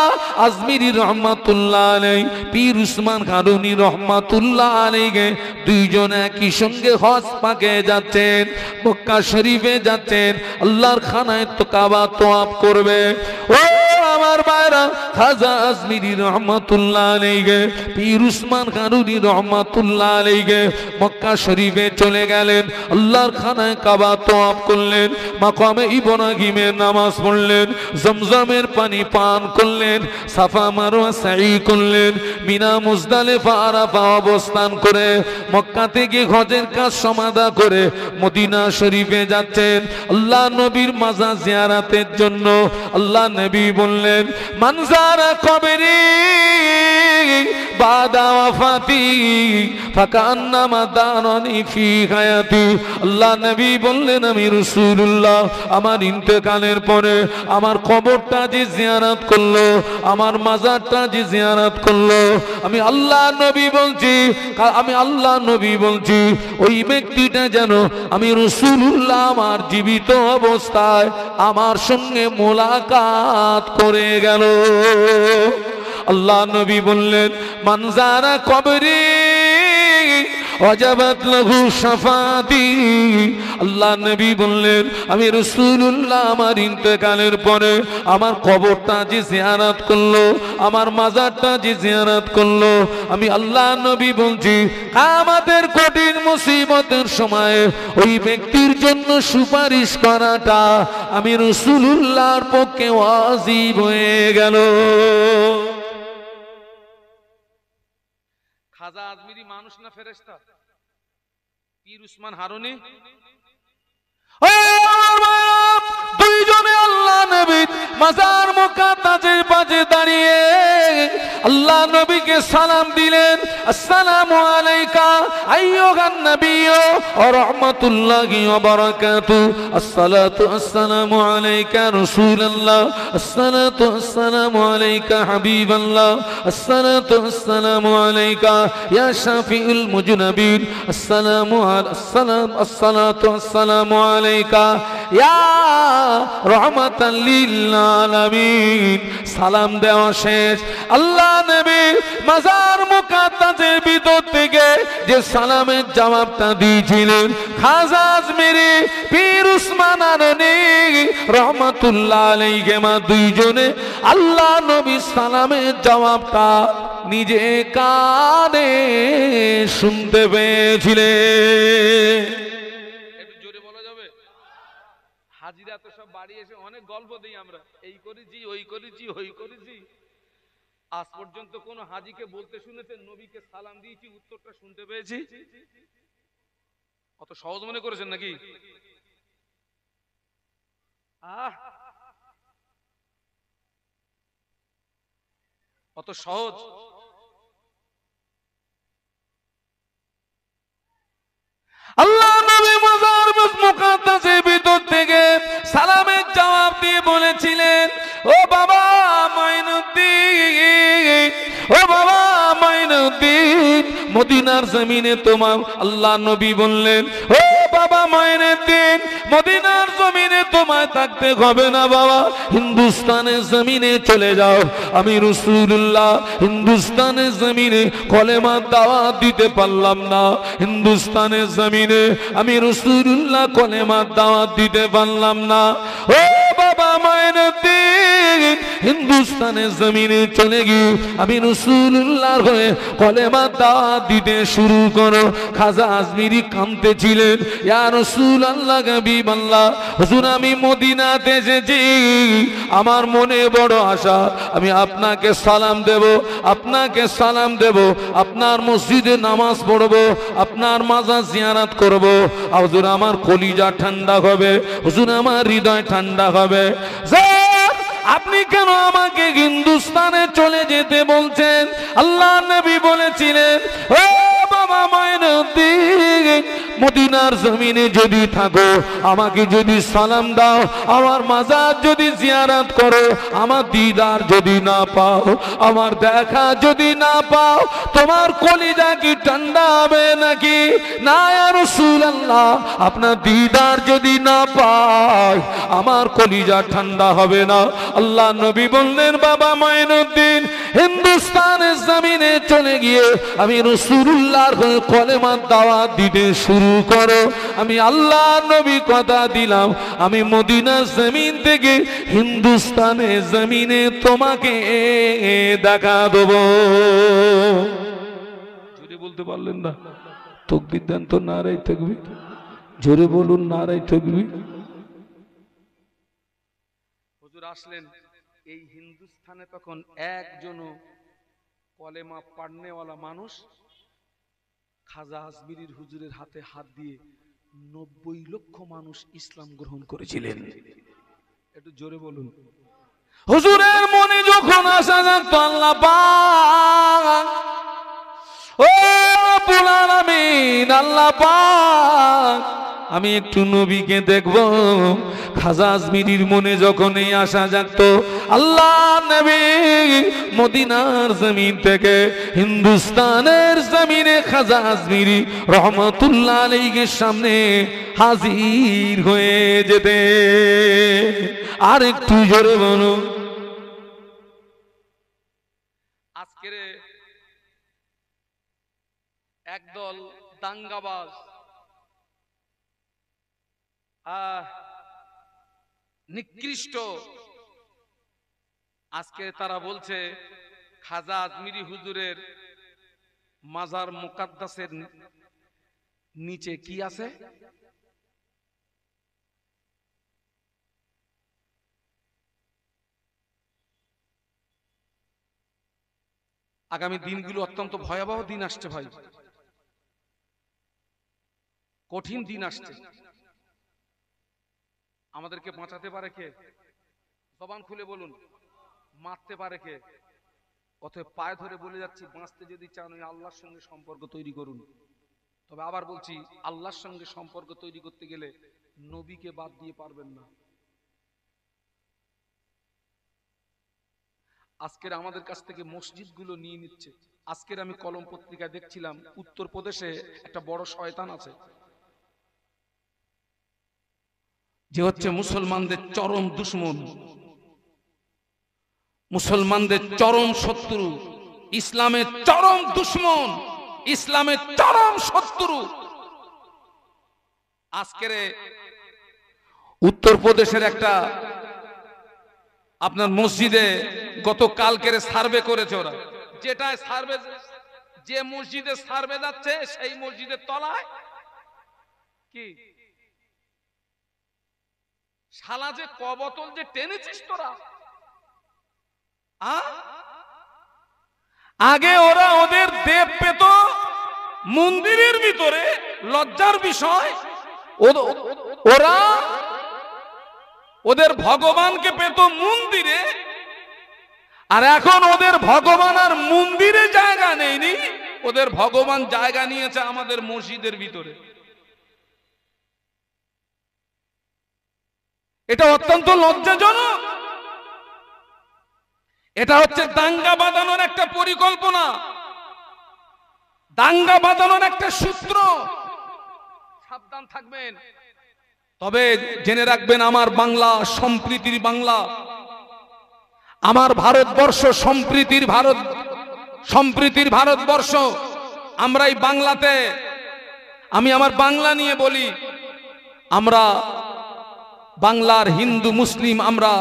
আজমিরি রহমাতুল্লাহ আলাইহি, পীর উসমান কারুনি রহমাতুল্লাহ আলাইহি দুইজন একই সঙ্গে হজ পাকে যাচ্ছেন, মক্কা শরীফে যাচ্ছেন, আল্লাহর খানায় তো কাবা তোয়াফ করবে। ও আমার ভাইরা, খাজা আজমিরি রহমাতুল্লাহ আলাইহি, পীর উসমান কারুনি রহমাতুল্লাহ আলাইহি মক্কা শরীফে চলে গেলেন, আল্লাহর খানায় কাবা তোয়াফ করলেন, মাকামে ইব্রাহিমের নামাজ পড়লেন, জমজমের পানি পান করলেন, সাফা মারওয়া সাই করলেন, মিনা মুজদালিফা আরাফা অবস্থান করে মক্কা থেকে হজের কাজ সমাধা করে মদিনা শরীফে যাচ্ছেন আল্লাহ নবীর মাজার জিয়ারতের জন্য। আল্লাহ নবী বললেন, মানজারা কবরি বাদা ওয়াফাতি ফাকান্নামা দারানি ফি হায়াতি। আল্লাহ নবী বললেন, আমি রাসূলুল্লাহ আমার ইন্তেকালের পরে আমার কবরটা যে জিয়ারত করলো, আমার মাজারটা যে জিয়ারত করলো, আমি আল্লাহ নবী বলছি, আমি আল্লাহ নবী বলছি ওই ব্যক্তিটা যেন আমি রাসূলুল্লাহ আমার জীবিত অবস্থায় আমার সঙ্গে মোলাকাত করে গেল। আল্লাহ নবী বললেন, মানজারা কবরি ওয়াজাবাত লাহু শাফাতি। আল্লাহ নবী বললেন আমি রাসূলুল্লাহ আমার ইন্তেকালের পরে আমার কবরটা যে জিয়ারত করলো, আমার মাজারটা যে জিয়ারত করলো, আমি আল্লাহ নবী বলছি কিয়ামতের কঠিন মুসিবতের সময় ওই ব্যক্তির জন্য সুপারিশ করাটা আমি রাসূলুল্লাহর পক্ষে ওয়াজিব হয়ে গেল। খাজা আজমিরি মানুষ না ফেরেশতা? পীর উসমান হারুনি দুইজনে আল্লাহ নবী মাজার মুকাদ্দাসের পাশে দাঁড়িয়ে আল্লাহ নবীকে সালাম দিলেন, আসসালামু আলাইকা আইয়ুহান নাবিয়্যু ওয়া রাহমাতুল্লাহি ওয়া বারাকাতুহু, আসসালাতু আসসালামু আলাইকা রাসূলুল্লাহ, আসসালাতু আসসালামু আলাইকা হাবিবাল্লাহ, আসসালাতু আসসালামু আলাইকা ইয়া শাফিউল মুজনাবিন, আসসালাতু আসসালামু আলাইকা ইয়া রাহমাতাল লিল আলামিন। সালাম দেওয়া শেষ, আল্লাহ নবী মাজার মুকাদ্দাসের ভিতর থেকে যে সালামের জবাবটা দিয়েছিলেন খাজা আজমিরি পীর উসমান হারুনি রহমাতুল্লাহ আলাইহি মা দুইজনে আল্লাহ নবী সালামের জবাবটা নিজে কানে শুনতে পেয়েছিলেন। একটু জোরে বলা যাবে? হাজিরা তো সব বাড়ি এসে অনেক গল্প দেই আমরা, এই করেছি ওই করেছি ওই করেছি। আজ পর্যন্ত কোন হাজিকে বলতে শুনেছেন নবীকে সালাম দিয়েছি উত্তরটা শুনতে পেয়েছি? অত সহজ মনে করেছেন নাকি? অত সহজ? আল্লাহ নবী মাজার মুকাদ্দাসের ভিতর থেকে সালামের জবাব দিয়ে বলেছিলেন, ও বাবা মাইনুদ্দিন, ও বাবা মাইনুদ্দিন, মদিনার জমিনে তোমার আল্লাহ নবী বললেন, ও বাবা মাইনুদ্দিন, মদিনার জমিনে তোমায় থাকতে হবে না বাবা, হিন্দুস্তানের জমিনে চলে যাও। আমি রাসূলুল্লাহ হিন্দুস্তানের জমিনে কলেমার দাওয়াত দিতে পারলাম না, হিন্দুস্তানের জমিনে আমি রাসূলুল্লাহ কলেমার দাওয়াত দিতে পারলাম না। ও বাবা মাইনুদ্দিন, হিন্দুস্তানের জমিনে চলে গিয়ে আমি রাসূলুল্লাহর হয়ে কলেমার দাওয়াত দিতে শুরু করো। খাজা আজমিরি কাঁদতেছিলেন, ইয়া রাসূলুল্লাহ হাবিবাল্লাহ, হুজুর আমি মদিনাতে এসেছি, আমার মনে বড় আশা, আমি আপনাকে সালাম দেব, আপনাকে সালাম দেব, আপনার মসজিদে নামাজ পড়ব, আপনার মাজার জিয়ারত করব। হুজুর আমার কলিজা ঠান্ডা হবে, হুজুর আমার হৃদয় ঠান্ডা হবে। আপনি কেন আমাকে হিন্দুস্তানে চলে যেতে বলছেন? আল্লাহ নবী বলেছিলেন, ও বাবা মাইনুদ্দিন, মদিনার জমিনে যদি থাকো, আমাকে যদি সালাম দাও, আমার মাজার যদি জিয়ারত করো, আমার দিদার যদি না পাও, আমার দেখা যদি না পাও, তোমার কলিজা কি ঠান্ডা হবে নাকি? না ইয়া রাসূলুল্লাহ, আপনার দিদার যদি না পাই, আমার কলিজা ঠান্ডা হবে না। আল্লাহ নবী বললেন, বাবা মাইনুদ্দিন, হিন্দুস্তানের জমিনে চলে গিয়ে আমি রাসূলুল্লাহর কলেমার দাওয়াত দিতে শুরু করো। আমি আল্লাহ নবী কথা দিলাম, আমি মদিনার জমিন থেকে হিন্দুস্তানের জমিনে তোমাকে দেখা দেব। জোরে বলতে পারলেন না? তাকবীর দেন তো, নারায়ে তাকবীর। জোরে বলুন, নারায়ে তাকবীর। হুজুর আসলেন, এই হিন্দুস্তানে তখন একজন কলেমা পড়নেওয়ালা মানুষ খাজা আজমিরির হুজুরের হাতে হাত দিয়ে 90 লক্ষ মানুষ ইসলাম গ্রহণ করেছিলেন। একটু জোরে বলুন। হুজুরের মনে যখন আসা জানতো আল্লাহ পাক, ও রব্বুল আলামিন, আল্লাহ পাক আমি একটু নবীকে দেখব। খাজা আজমিরির মনে যখন এই আশা জাগতো, আল্লাহ নবী মদিনার জমিন থেকে হিন্দুস্তানের জমিনে খাজা আজমিরি রহমাতুল্লাহ আলাইহির সামনে হাজির হয়ে যেতে। আর একটু জোরে বলো। আজকের একদল দাঙ্গাবাজ নিকৃষ্ট, আজকে তারা বলছে খাজা আজমিরি হুজুরের মাজার মুকাদ্দাসের নিচে কি আছে? আগামী দিনগুলো অত্যন্ত ভয়াবহ দিন আসছে ভাই, কঠিন দিন আসছে। আমাদেরকে বাঁচাতে পারে কে? জবান খুলে বলুন, মারতে পারে কে? অতএব পায়ে ধরে বলে যাচ্ছি, বাঁচতে যদি চান ওই আল্লাহর সঙ্গে সম্পর্ক তৈরি করুন। তবে আবার বলছি, আল্লাহর সঙ্গে সম্পর্ক তৈরি করতে গেলে নবীকে বাদ দিয়ে পারবেন না। আজকের আমাদের কাছ থেকে মসজিদগুলো নিয়ে নিচ্ছে। আজকের আমি কলম পত্রিকায় দেখছিলাম, উত্তরপ্রদেশে একটা বড় শয়তান আছে, যে হচ্ছে মুসলমানদের চরম দুশমন, মুসলমানদের চরম শত্রু, ইসলামের চরম দুশমন, ইসলামের চরম শত্রু। আজকের উত্তরপ্রদেশের একটা আপনার মসজিদে গতকালকের সার্ভে করেছে ওরা, যেটা সার্ভে, যে মসজিদে সার্ভে যাচ্ছে সেই মসজিদের তলায় কি শালা যে কবতল যে টেনেছিস তোরা। আগে ওরা ওদের দেব পেত মন্দিরের ভিতরে, লজ্জার বিষয় ওরা ওদের ভগবানকে পেত মন্দিরে, আর এখন ওদের ভগবান আর মন্দিরে জায়গা নেয়নি, ওদের ভগবান জায়গা নিয়েছে আমাদের মসজিদের ভিতরে। এটা অত্যন্ত লজ্জাজনক। এটা হচ্ছে দাঙ্গা বাঁধানোর একটা পরিকল্পনা, দাঙ্গা বাঁধানোর একটা সূত্র। সাবধান থাকবেন। তবে জেনে রাখবেন, আমার বাংলা সম্প্রীতির বাংলা, আমার ভারতবর্ষ সম্প্রীতির ভারত, সম্প্রীতির ভারতবর্ষ। আমরা এই বাংলাতে, আমি আমার বাংলা নিয়ে বলি, আমরা বাংলার হিন্দু মুসলিম আমরা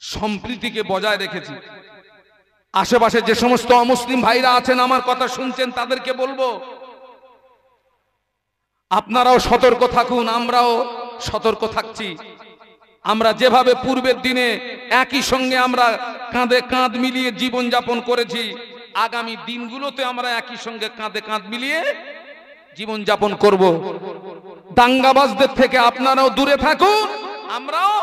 সম্প্রীতিকে বজায় রেখেছি। আশেপাশে যে সমস্ত অমুসলিম ভাইরা আছেন, আমার কথা শুনছেন, তাদেরকে বলবো আপনারাও সতর্ক থাকুন, আমরাও সতর্ক থাকছি। আমরা যেভাবে পূর্বের দিনে একই সঙ্গে আমরা কাঁধে কাঁধ মিলিয়ে জীবন যাপন করেছি, আগামী দিনগুলোতে আমরা একই সঙ্গে কাঁধে কাঁধ মিলিয়ে জীবন যাপন করব। দাঙ্গাবাজদের থেকে আপনারাও দূরে থাকুন, আমরাও।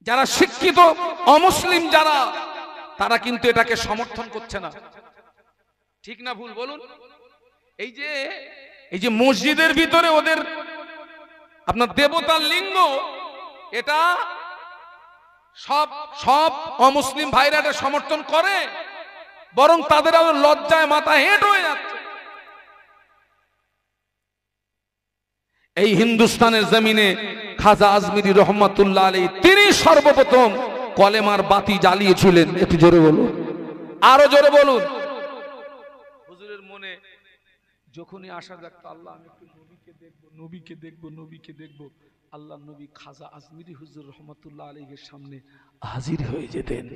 যারা শিক্ষিত অমুসলিম যারা, তারা কিন্তু এটাকে সমর্থন করছে না। ঠিক না ভুল বলুন? এই যে মসজিদের ভিতরে ওদের আপনার দেবতার লিঙ্গ, এটা সব সব অমুসলিম ভাইরা এটা সমর্থন করে, বরং তাদের আবার লজ্জায় মাথা হেঁট হয়ে যাচ্ছে। এই হিন্দুস্তানের জমিনে খাজা আজমিরি রহমাতুল্লাহ আলাইহি, তিনি সর্বপ্রথম কলেমার বাতি জ্বালিয়েছিলেন। একটু জোরে বলুন, আরো জোরে বলুন। হুজুরের মনে যখনই আশা জাগতো, আল্লাহ আমি একটু নবীকে দেখবো, নবীকে দেখবো, নবীকে দেখবো, আল্লাহ নবী খাজা আজমিরি হুজুর রহমাতুল্লাহ আলাইহির সামনে হাজির হয়ে যেতেন।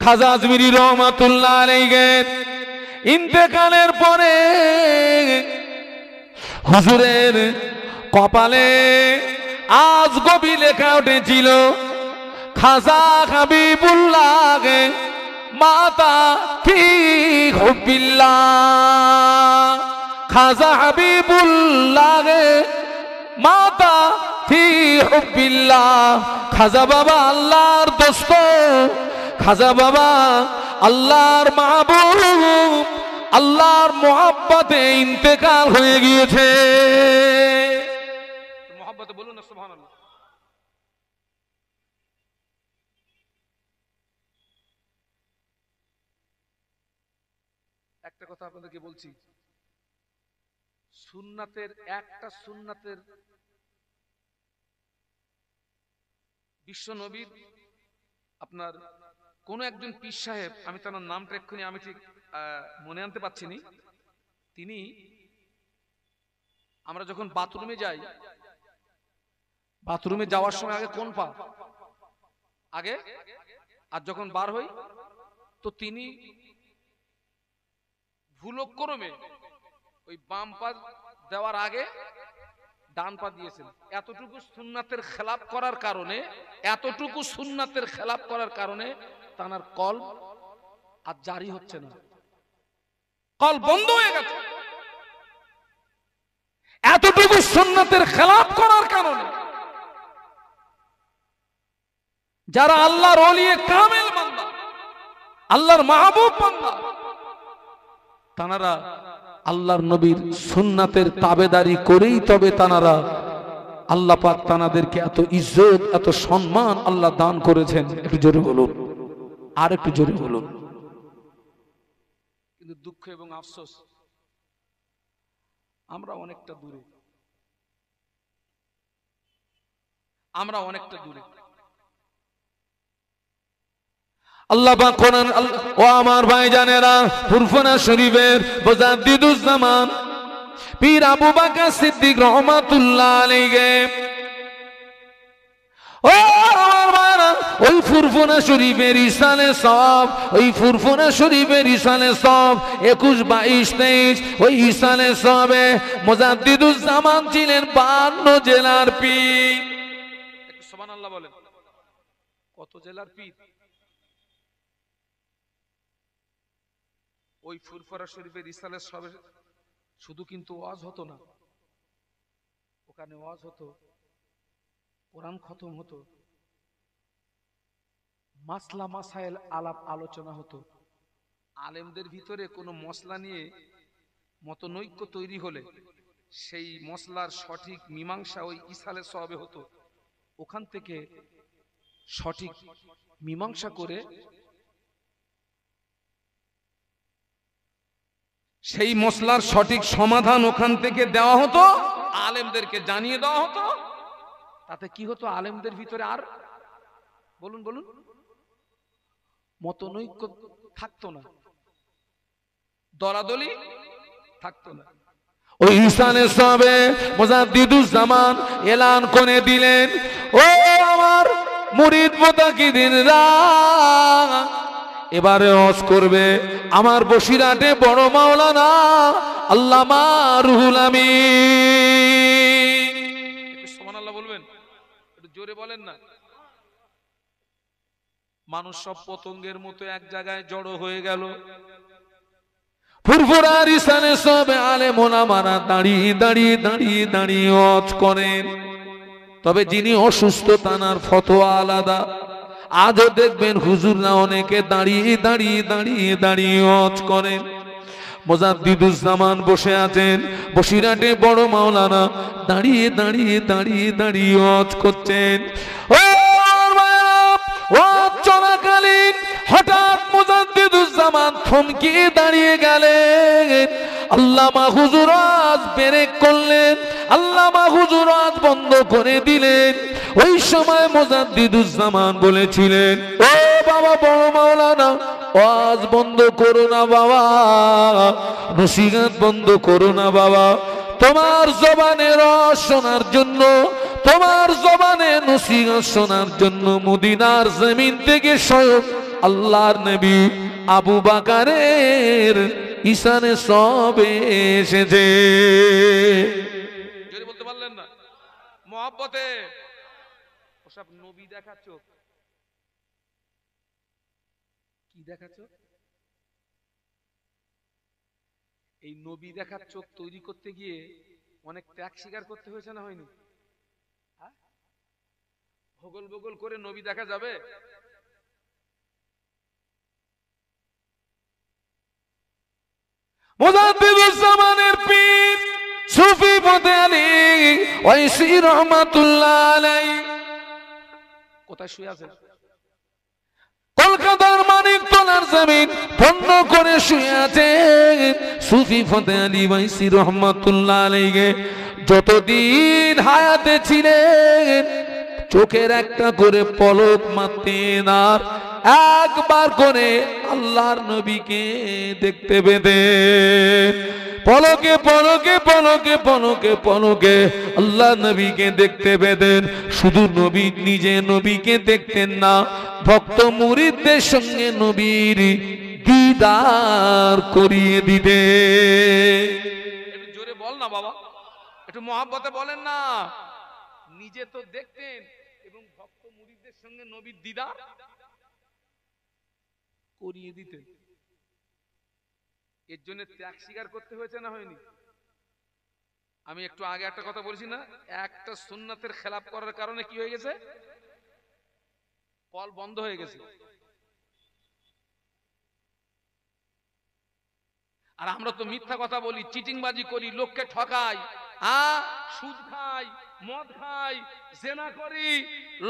খাজা আজমিরি রহমাতুল্লাহ আলাইহির ইন্তেকালের পরে হুজুরের কপালে আজ গভীর লেখা উঠেছিল, খাজা হাবিবুল্লাহ মাতা কি হুবিল্লাহ, খাজা হাবিবুল্লাহ মাতা কি হুবিল্লাহ। খাজা বাবা আল্লাহর দোস্ত, খাজা বাবা আল্লাহর মাহবুব, আল্লাহর মোহাব্বতে ইন্তেকাল হয়ে গিয়েছে। মোহাব্বতে বলুন না সুবহানাল্লাহ। একটা কথা আপনাদেরকে বলছি, সুন্নাতের একটা সুন্নাতের বিশ্ব নবীর আপনার কোন একজন পীর সাহেব, আমি তার নামটা এক্ষুনি আমি ঠিক মনে আনতে পারছি না, তিনি, আমরা যখন বাথরুমে যাই, বাথরুমে যাওয়ার সময় আগে কোন পা আগে, আর যখন বার হই তো তিনি ভুলক্রমে ওই বাম পা দেওয়ার আগে ডান পা দিয়েছেন। এতটুকু সুন্নাতের খেলাপ করার কারণে, এতটুকু সুন্নাতের খেলাপ করার কারণে তার কল আর জারি হচ্ছে না, কল বন্ধ হয়ে গেছে। এতটুকু সুন্নাতের খেলাপ করার কারণে যারা আল্লাহর ওলি কামেল বান্দা, আল্লাহর মাহবুব বান্দা, তারা আল্লাহর নবীর সুন্নাতের তাবেদারি করেই তবে তারা, আল্লাহ পাক তাদেরকে এত ইজ্জত এত সম্মান আল্লাহ দান করেছেন। একটু জোরে বলুন, আর একটু জোরে বলুন। কিন্তু দুঃখ এবং আফসোস, আমরা অনেকটা দূরে, আমরা অনেকটা দূরে। আল্লাহ পাক কোরআন, ও আমার ভাইজানেরা, ফুরফুরা শরীফের মুজাদ্দিদুজ্জামান পীর আবু বকর সিদ্দিক রহমাতুল্লাহ আলাইহি, ও আমার ভাইরা, ওই ফুরফুরা শরীফের ইসালে সওয়াব, ওই ফুরফুরা শরীফের ইসালে সওয়াব 21, 22, 23, ওই ইসালে সওয়াবে মুজাদ্দিদুজ্জামান ছিলেন 52 জেলার পীর। একটু সুবহানাল্লাহ বলেন। কত জেলার পীর? ওই ফুরফুরা শরীফের ইসালে সওয়াবে শুধু কিন্তু ওয়াজ হতো না, ওখানে ওয়াজ হতো, কোরআন খতম হতো, মাসলা মাসাইল আলাপ আলোচনা হতো। আলেমদের ভিতরে কোনো মসলা নিয়ে মতনৈক্য তৈরি হলে সেই মসলার সঠিক মীমাংসা ওই ইসালে সওয়াবে হতো। ওখান থেকে সঠিক মীমাংসা করে সেই মসলার সঠিক সমাধান ওখান থেকে দেওয়া হতো, আলেমদেরকে জানিয়ে দেওয়া হতো। তাতে কি হতো? আলেমদের ভিতরে আর বলুন বলুন মতনৈক্য থাকতো না, দলাদলি থাকতো না। ওই ইসালে সওয়াবে মুজাদ্দিদুজ্জামান এলান করে দিলেন, ও আমার মুরিদ মুতাকিদিনরা, এবারে ওয়াজ করবে আমার বসিরহাটে বড় মাওলানা আল্লামা রুহুল আমিন। একটু সুবহানাল্লাহ বলবেন, একটু জোরে বলেন না। মানুষ সব পতঙ্গের মতো এক জায়গায় জড়ো হয়ে গেল। ফুরফুরার ইসালে সওয়াবে আলেম ওলামারা দাঁড়িয়ে দাঁড়িয়ে দাঁড়িয়ে দাঁড়িয়ে ওয়াজ করেন। তবে যিনি অসুস্থ তানার ফতোয়া আলাদা। আজও দেখবেন হুজুররা অনেকে দাঁড়িয়ে দাঁড়িয়ে দাঁড়িয়ে দাঁড়িয়ে ওয়াজ করেন। মুজাদ্দিদুজ্জামান বসে আছেন বসিরহাটে বড় মাওলানা, দাঁড়িয়ে দাঁড়িয়ে দাঁড়িয়ে দাঁড়িয়ে ওয়াজ করছেন। ওয়াজ চলাকালীন হঠাৎ মুজাদ্দিদুজ্জামান থমকে দাঁড়িয়ে গেলেন। আল্লামা হুজুর ওয়াজ ব্রেক করলেন, আল্লামা হুজুর ওয়াজ বন্ধ করে দিলেন। ওই সময় মুজাদ্দিদুজ্জামান বলেছিলেন, ও বাবা বড় মাওলানা, ওয়াজ বন্ধ করো না বাবা, নসিহত বন্ধ করো না বাবা। তোমার জবানে রস শোনার জন্য, তোমার জবানে নসিহত শোনার জন্য মদিনার জমিন থেকে স্বয়ং আল্লাহর নবী আবু বকরের ইসালে সওয়াবে এসেছে। যদি বলতে পারলেন না মহব্বতে, ওসব নবী দেখাচ্ছ, কি দেখাচ্ছ? এই নবী দেখার চোখ তৈরি করতে গিয়ে অনেক ত্যাগ স্বীকার করতে হয়েছে না হয়নি? ভগল ভগল করে নবী দেখা যাবে? মুজাদ্দিদুজ্জামানের পীর সুফি ফতে আলী ওয়াইসি রহমাতুল্লাহ আলাইহি কোথায় শুয়ে আছেন? কলকাতার মানিকতলার জমিন বন্ধ করে শুয়ে আছেন সুফি ফতে আলী ওয়াইসি রহমাতুল্লাহ আলাইহি। যতদিন হায়াতে ছিলেন চোখের একটা করে পলক মারতেন, আর একবার করে আল্লাহর নবীকে দেখতে পেতেন। পলকে পলকে পলকে পলকে পলকে আল্লাহ নবীকে দেখতে পেতেন। শুধু নবী নিজে নবীকে দেখতেন না, ভক্ত মুরিদদের সঙ্গে নবীর দিদার করিয়ে দিতেন। একটু জোরে বল না বাবা, একটু মহাব্বতে বলেন না। নিজে তো দেখতেন এবং ভক্ত মুরিদদের সঙ্গে নবীর দিদার করিয়ে দিতেন। এর জন্য ত্যাগ স্বীকার করতে হয়েছে না হয়নি? আমি একটু আগে একটা কথা বলছি না, একটা সুন্নাতের খেলাপ করার কারণে কি হয়ে গেছে? কল বন্ধ হয়ে গেছে। আর আমরা তো মিথ্যা কথা বলি, চিটিংবাজি করি, লোককে ঠকাই, সুদ খাই, মদ খাই, জেনা করি,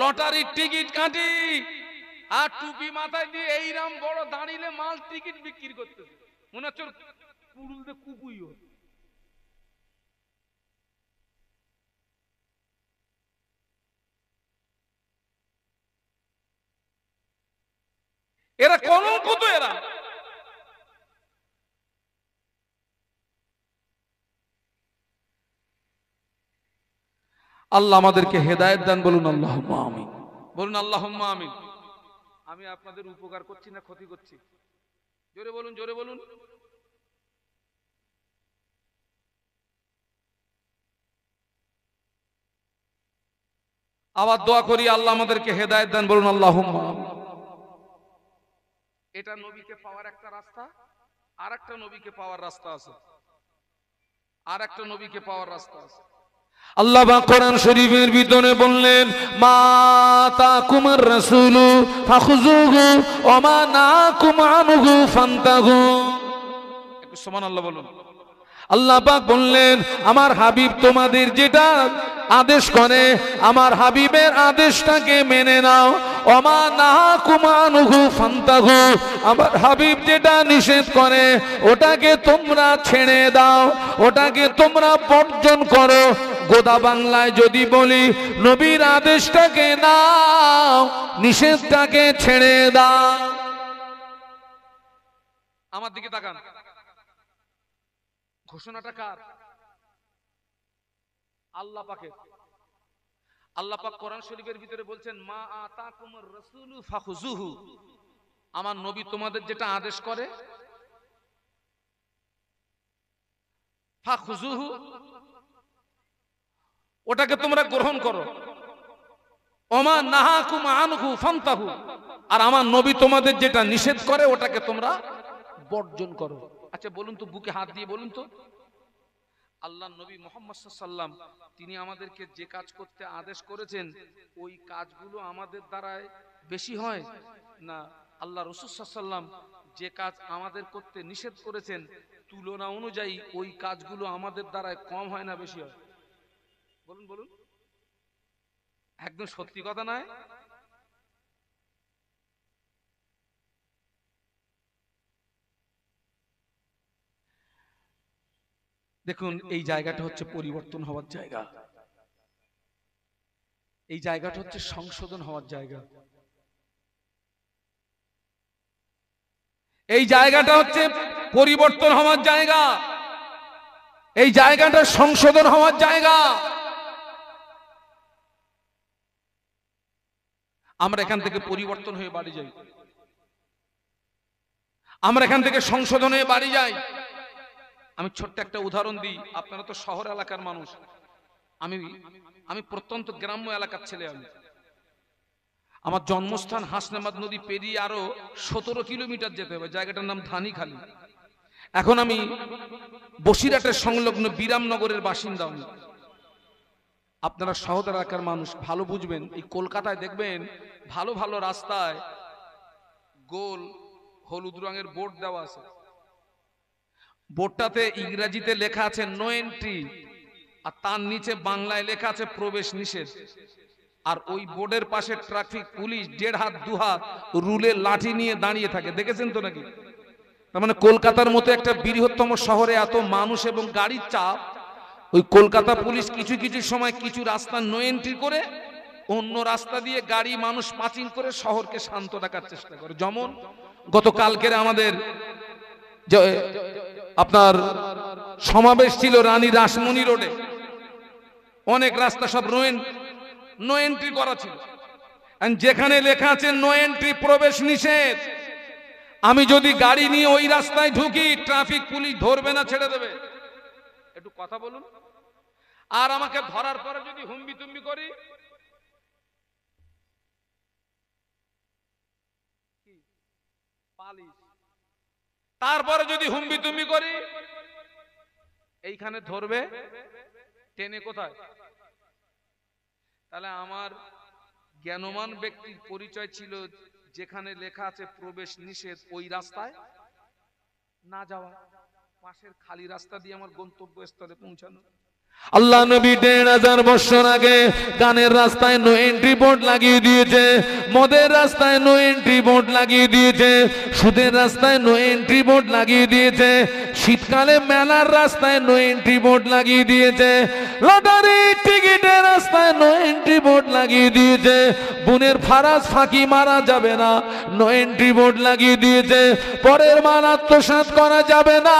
লটারির টিকিট কাটি, আর টুপি মাথায় দিয়ে এইরাম বড় দাঁড়িয়ে মাল টিকিট বিক্রি করতেছে, মনে হচ্ছে কুড়ুলতে কুকুইও। এরা কলঙ্ক তো এরা। আল্লাহ আমাদেরকে হেদায়েত দান, বলুন আল্লাহুম্মা আমিন। বলুন আল্লাহুম্মা আমিন। আমি আপনাদের উপকার করছি না ক্ষতি করছি? জোরে বলুন, জোরে বলুন। আবার দোয়া করি আল্লাহ আমাদেরকে হেদায়েত দান, বলুন আল্লাহুম্মা আমিন। এটা নবীকে পাওয়ার একটা রাস্তা, আর একটা নবীকে পাওয়ার রাস্তা আছে, আর একটা নবীকে পাওয়ার রাস্তা আছে। আল্লাহ পাক কোরআন শরীফের ভিতরে বললেন, মা তাকুমুর রাসূলু ফাখুযুহু ওয়া মা নাকুম আনহু ফান্তাহু। একটু সুবহানাল্লাহ বলুন। আল্লাহ পাক বললেন, আমার হাবিব তোমাদের যেটা আদেশ করে আমার হাবিবের আদেশটাকে মেনে নাও। ওমা নাহাকুম আনহু ফান্তাহু, আমার হাবিব যেটা নিষেধ করে ওটাকে তোমরা ছেড়ে দাও, ওটাকে তোমরা বর্জন করো। গোদা বাংলায় যদি বলি, নবীর আদেশটাকে নাও, নিষেধটাকে ছেড়ে দাও। আমার দিকে তাকান। ঘোষণাটা কার? আল্লাহ পাকের। আল্লাহ পাক কোরআন শরীফের ভিতরে বলছেন, মা আতাকুমুর রাসূলু ফাখুযুহু, আমার নবী তোমাদের যেটা আদেশ করে ফাখুযুহু, ওটাকে তোমরা গ্রহণ করো। ওমা নাহাকুম আনহু ফান্তাহু, আর আমার নবী তোমাদের যেটা নিষেধ করে ওটাকে তোমরা বর্জন করো। আচ্ছা বলুন তো, বুকে হাত দিয়ে বলুন তো, আল্লাহ নবী মুহাম্মদ সাল্লাল্লাহু আলাইহি ওয়াসাল্লাম তিনি আমাদেরকে যে কাজ করতে আদেশ করেছেন ওই কাজগুলো আমাদের দ্বারায় বেশি হয় না আল্লাহ রাসূল সাল্লাল্লাহু আলাইহি ওয়াসাল্লাম যে কাজ আমাদের করতে নিষেধ করেছেন তুলনা অনুযায়ী ওই কাজগুলো আমাদের দ্বারায় কম হয় না বেশি হয়? বলুন বলুন, একদম সত্যি কথা নয়? দেখুন, এই জায়গাটা হচ্ছে পরিবর্তন হওয়ার জায়গা, এই জায়গাটা হচ্ছে সংশোধন হওয়ার জায়গা, এই জায়গাটা হচ্ছে পরিবর্তন হওয়ার জায়গা, এই জায়গাটা সংশোধন হওয়ার জায়গা। আমরা এখান থেকে পরিবর্তন হয়ে বাড়ি যাই, আমরা এখান থেকে সংশোধন হয়ে বাড়ি যাই। আমি ছোট্ট একটা উদাহরণ দিই, আপনারা তো শহর এলাকার মানুষ, আমি প্রত্যন্ত গ্রাম্য এলাকার ছেলে। আমার জন্মস্থান হাসনাবাদ নদী পেরিয়ে আরো 17 কিলোমিটার যেতে হবে, জায়গাটার নাম ধানিখালী। এখন আমি বসিরহাটের সংলগ্ন বিরামনগরের বাসিন্দা। আপনারা শহর এলাকার মানুষ, ভালো বুঝবেন। এই কলকাতায় দেখবেন ভালো ভালো রাস্তায় গোল হলুদ রঙের বোর্ড দেওয়া আছে, বোর্ডটাতে ইংরেজিতে লেখা আছে নো এন্ট্রি, আর তার নিচে বাংলায় লেখা আছে প্রবেশ নিষেধ। আর ওই বোর্ডের পাশে ট্রাফিক পুলিশ 1.5 হাত 2 হাত রুলের লাঠি নিয়ে দাঁড়িয়ে থাকে, দেখেছেন তো নাকি? তার মানে কলকাতার মতো একটা বৃহত্তম শহরে এত মানুষ এবং গাড়ির চাপ, ওই কলকাতা পুলিশ কিছু কিছু সময় কিছু রাস্তা নো এন্ট্রি করে অন্য রাস্তা দিয়ে গাড়ি মানুষ পাচিং করে শহরকে শান্ত রাখার চেষ্টা করে। যেমন গতকালকের আমাদের আপনার সমাবেশ ছিল রানী রাসমণি রোডে, অনেক রাস্তা সব নো এন্ট্রি করা ছিল, যেখানে লেখা আছে নো এন্ট্রি, প্রবেশ নিষেধ। আমি যদি গাড়ি নিয়ে ওই রাস্তায় ঢুকি, ট্রাফিক পুলিশ ধরবে না, ছেড়ে দেবে? একটু কথা বলুন। আর আমাকে ধরার পরে যদি হুম্বি তুম্বি করি, পালিশ। তারপরে যদি হুম্বি তুম্বি করি, এইখানে ধরবে, টেনে কোথায়? তাহলে আমার জ্ঞানমান ব্যক্তির পরিচয় ছিল যেখানে লেখা আছে প্রবেশ নিষেধ, ওই রাস্তায় না যাওয়া, পাশের খালি রাস্তা দিয়ে আমার গন্তব্যস্থলে পৌঁছানো। আল্লাহ নবী 1500 বছর আগে গানের রাস্তায় নো এন্ট্রি বোর্ড লাগিয়ে দিয়েছে, মদের রাস্তায় নো এন্ট্রি বোর্ড লাগিয়ে দিয়েছে, সুদের রাস্তায় নো এন্ট্রি বোর্ড লাগিয়ে দিয়েছে, শীতকালে মেলার রাস্তায় নো এন্ট্রি বোর্ড লাগিয়ে দিয়েছে, লটারি টিকিটের রাস্তায় নো এন্ট্রি বোর্ড লাগিয়ে দিয়েছে, বোনের ফারাজ ফাঁকি মারা যাবে না, নো এন্ট্রি বোর্ড লাগিয়ে দিয়েছে, পরের মাল আত্মসাৎ করা যাবে না,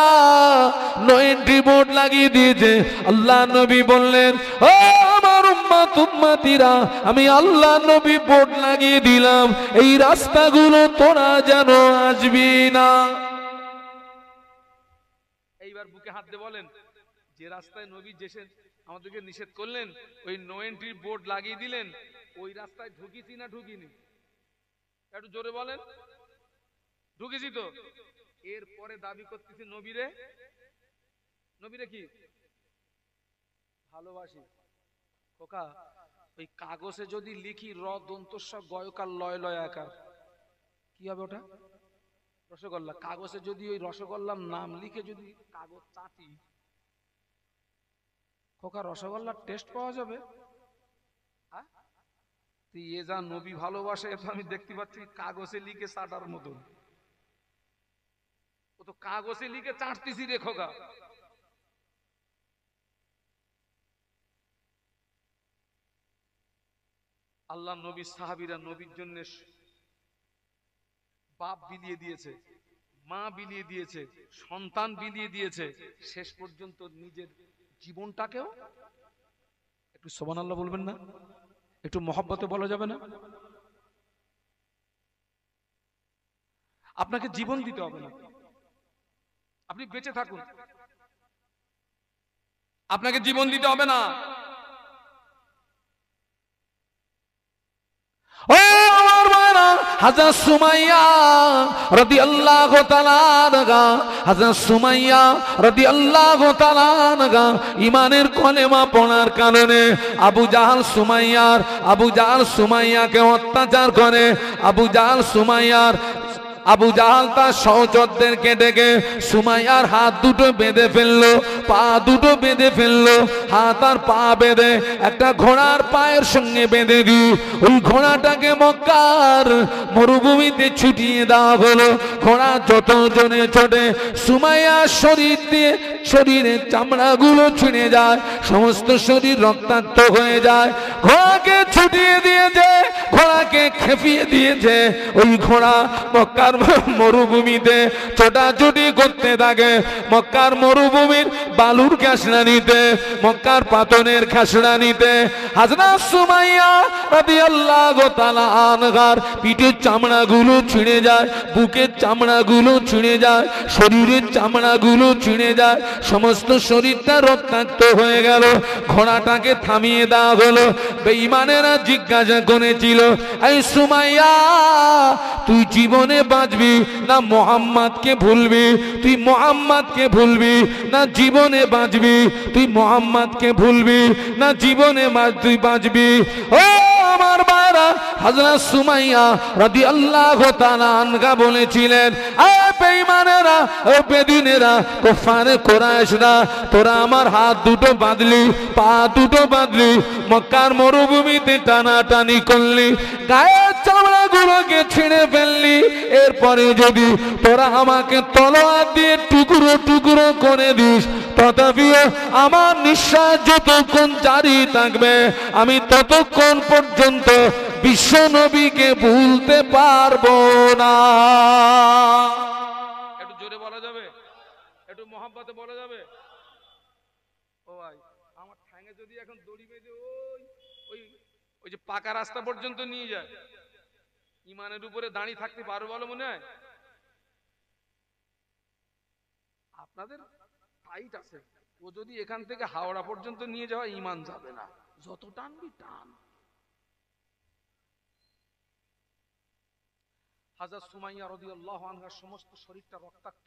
নো এন্ট্রি বোর্ড লাগিয়ে দিয়েছে। আল্লাহ নবী বললেন, ও আমার উম্মত উম্মতিরা, আমি আল্লাহ নবী বোর্ড লাগিয়ে দিলাম, এই রাস্তাগুলো তোরা যেন আসবি না। এইবার বুকে হাত দিয়ে বলেন, যে রাস্তায় নবী যেসে আমাদেরকে নিষেধ করলেন, ওই নো এন্ট্রি বোর্ড লাগিয়ে দিলেন, ওই রাস্তায় ঢুকিছি না ঢুকিনি? একটু জোরে বলেন। ঢুকেছি তো। এরপরে দাবি করতেছি নবীরে কি ভালোবাসি। খোকা, ওই কাগজে যদি লিখি র দন্তস্ব গয়কার লয় লয় আকার, কি হবে ওটা? রসগোল্লা। কাগজে যদি ওই রসগোল্লার নাম লিখে যদি কাগজ চাটি, খোকা রসগোল্লার টেস্ট পাওয়া যাবে? তুই এ যা নবী ভালোবাসে, তো আমি দেখতে পাচ্ছি কাগজে লিখে চাটার মতন। ও তো কাগজে লিখে চাটতেছি রে খোকা। আল্লাহ নবী সাহাবীরা নবীর জন্য বাপ বিলিয়ে দিয়েছে, মা বিলিয়ে দিয়েছে, সন্তান বিলিয়ে দিয়েছে, শেষ পর্যন্ত নিজের জীবনটাকেও। একটু সুবহানাল্লাহ বলবেন না? একটু মহব্বতে বলা যাবে না? আপনাকে জীবন দিতে হবে না, আপনি বেঁচে থাকুন, আপনাকে জীবন দিতে হবে না। হযরত সুমাইয়া রাদিয়াল্লাহু তাআলা আনহা, হযরত সুমাইয়া রাদিয়াল্লাহু তাআলা আনহা ঈমানের কলেমা পড়ার কারণে আবু জাহল সুমাইয়াকে অত্যাচার করে। আবু জাহাল তার সহচরদেরকে ডেকে সুমাইয়ার হাত দুটো বেঁধে ফেললো, পা দুটো বেঁধে ফেললো, হাত আর পা বেঁধে একটা ঘোড়ার পায়ের সঙ্গে বেঁধে দি ওই ঘোড়াটাকে মক্কার মরুভূমিতে ছুটিয়ে দেওয়া হলো। ঘোড়া যত জনে ছোটে সুমাইয়ার শরীরের চামড়াগুলো ছিঁড়ে যায়, সমস্ত শরীর রক্তাক্ত হয়ে যায়। ঘোড়াকে ছুটিয়ে দিয়েছে, ঘোড়াকে খেপিয়ে দিয়েছে। ওই ঘোড়া মক্কার মরুভূমিতে ছোটাছুটি করতে থাকে, মক্কার মরুভূমির বালুর খাসড়া নিতে, মক্কার পাথরের খাসড়া নিতে। হযরত সুমাইয়া রাদিয়াল্লাহু তাআলা আনহার পিঠের চামড়াগুলো ছিঁড়ে যায়, বুকের চামড়াগুলো ছিঁড়ে যায়, শরীরের চামড়াগুলো ছিঁড়ে যায়, সমস্ত শরীরটা রক্তাক্ত হয়ে গেল। ঘোড়াটাকে থামিয়ে দেওয়া হলো। বেঈমানেরা জিজ্ঞাসা করেছিল, এই সুমাইয়া, তুই জীবনে বাঁচবি না মুহাম্মদকে ভুলবি? তুই মুহাম্মদকে ভুলবি না জীবনে বাঁচবি? তুই মুহাম্মদকে ভুলবি না জীবনে তুই বাঁচবি? ও আমার ভাইরা, হযরত সুমাইয়া রাদিয়াল্লাহু তাআলা আনহা বলেছিলেন, বেঈমানেরা, ও বেদিনেরা, কুফারে কুরাইশরা, তোরা আমার হাত দুটো বাঁধলি, পা দুটো বাঁধলি, মক্কার মরুভূমিতে টানাটানি করলি, গায়ের চামড়াগুলোকে ছিঁড়ে ফেললি। এরপরে যদি তোরা আমাকে তলোয়ার দিয়ে টুকরো টুকরো করে দিস, তথাপিও আমার নিঃশ্বাস যতক্ষণ জারি থাকবে, আমি ততক্ষণ পর্যন্ত বিশ্ব নবীকে ভুলতে পারবো না। একটু জোরে বলা যাবে, একটু মহাব্বতে বলা যাবে। ও ভাই, আমার ঠ্যাঙে যদি এখন দড়ি বেঁধে ওই ওই যে পাকা রাস্তা পর্যন্ত নিয়ে যায়, ইমানের উপরে দাঁড়িয়ে থাকতে পারবো বলো মনে হয়? আপনাদের টাইট আছে, ও যদি এখান থেকে হাওড়া পর্যন্ত নিয়ে যাওয়া, ইমান যাবে না, যত টানবি টান। হযরত সুমাইয়া রাদিয়াল্লাহু আনহার সমস্ত শরীরটা রক্তাক্ত।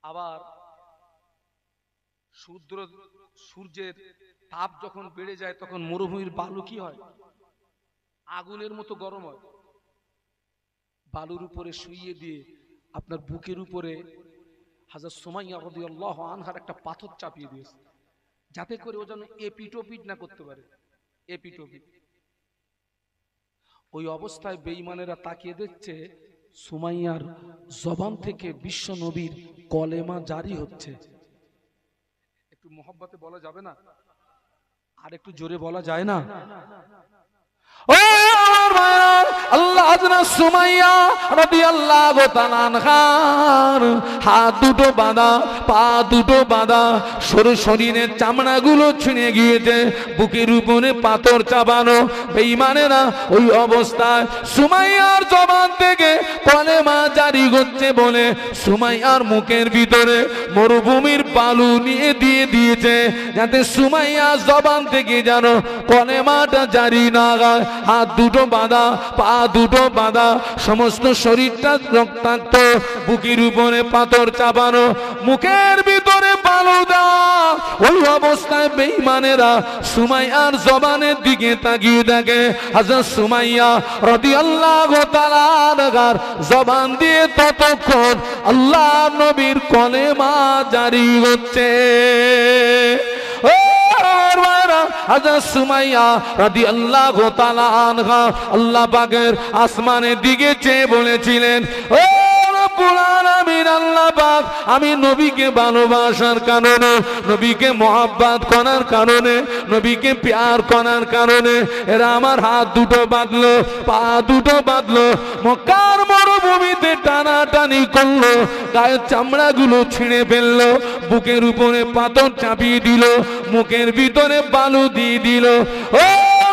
আবার সূর্যের তাপ যখন বেড়ে যায়, তখন মরুভূমির বালু কি হয়? আগুনের মতো গরম হয়। বালুর উপরে শুইয়ে দিয়ে আপনার বুকের উপরে হযরত সুমাইয়া রাদিয়াল্লাহু আনহার একটা পাথর চাপিয়ে দিয়েছে, যাতে করে ও যেন এপিটোপিট না করতে পারে। এপিটোপিট। ওই অবস্থায় বেঈমানেরা তাকিয়ে দেখছে সুমাইয়ার জবান থেকে বিশ্ব নবীর কলেমা জারি হচ্ছে। একটু মহব্বতে বলা যাবে না? আর একটু জোরে বলা যায় না? ও আমার ভাইরা, আল্লাহ হযরত সুমাইয়া রাদিয়াল্লাহু তাআলা আনহার হাত দুটো বাঁধা, পা দুটো বাঁধা, সরু শরীরের চামড়াগুলো ছিঁড়ে গিয়েছে, বুকের উপরে পাথর চাপানো। বেঈমানেরা ওই অবস্থায় সুমাইয়ার জবান থেকে কলেমা জারি করছে বলে সুমাইয়ার মুখের ভিতরে মরুভূমির বালু নিয়ে দিয়েছে, যাতে সুমাইয়ার জবান থেকে যেন কলেমাটা জারি না হয়। হাত দুটো বাঁধা, পা দুটো বাঁধা, সমস্ত শরীরটা রক্তাক্ত, বুকের উপরে পাথর চাপানো, মুখের ভিতরে বালু দেওয়া। ওই অবস্থায় বেঈমানেরা সুমাইয়ার জবানের দিকে তাকিয়ে দেখে হযরত সুমাইয়া রাদিয়াল্লাহু তাআলা আনহার জবান দিয়ে ততক্ষণ আল্লাহর নবীর কলেমা জারি হচ্ছে। হযরত সুমাইয়া রাদিয়াল্লাহু তাআলা আনহা আল্লাহ পাকের আসমানের দিকে চেয়ে বলেছিলেন, ও রব্বুল আলামিন, আল্লাহ পাক, আমি নবীকে ভালোবাসার কারণে, নবীকে মহব্বত করার কারণে, নবীকে প্যার করার কারণে এরা আমার হাত দুটো বাঁধলো, পা দুটো বাঁধলো, মক্কার মরুভূমিতে টানাটানি করলো, গায়ের চামড়াগুলো ছিঁড়ে ফেললো, বুকের উপরে পাথর চাপিয়ে দিল, মুখের ভিতরে বালু দিয়ে দিল। ও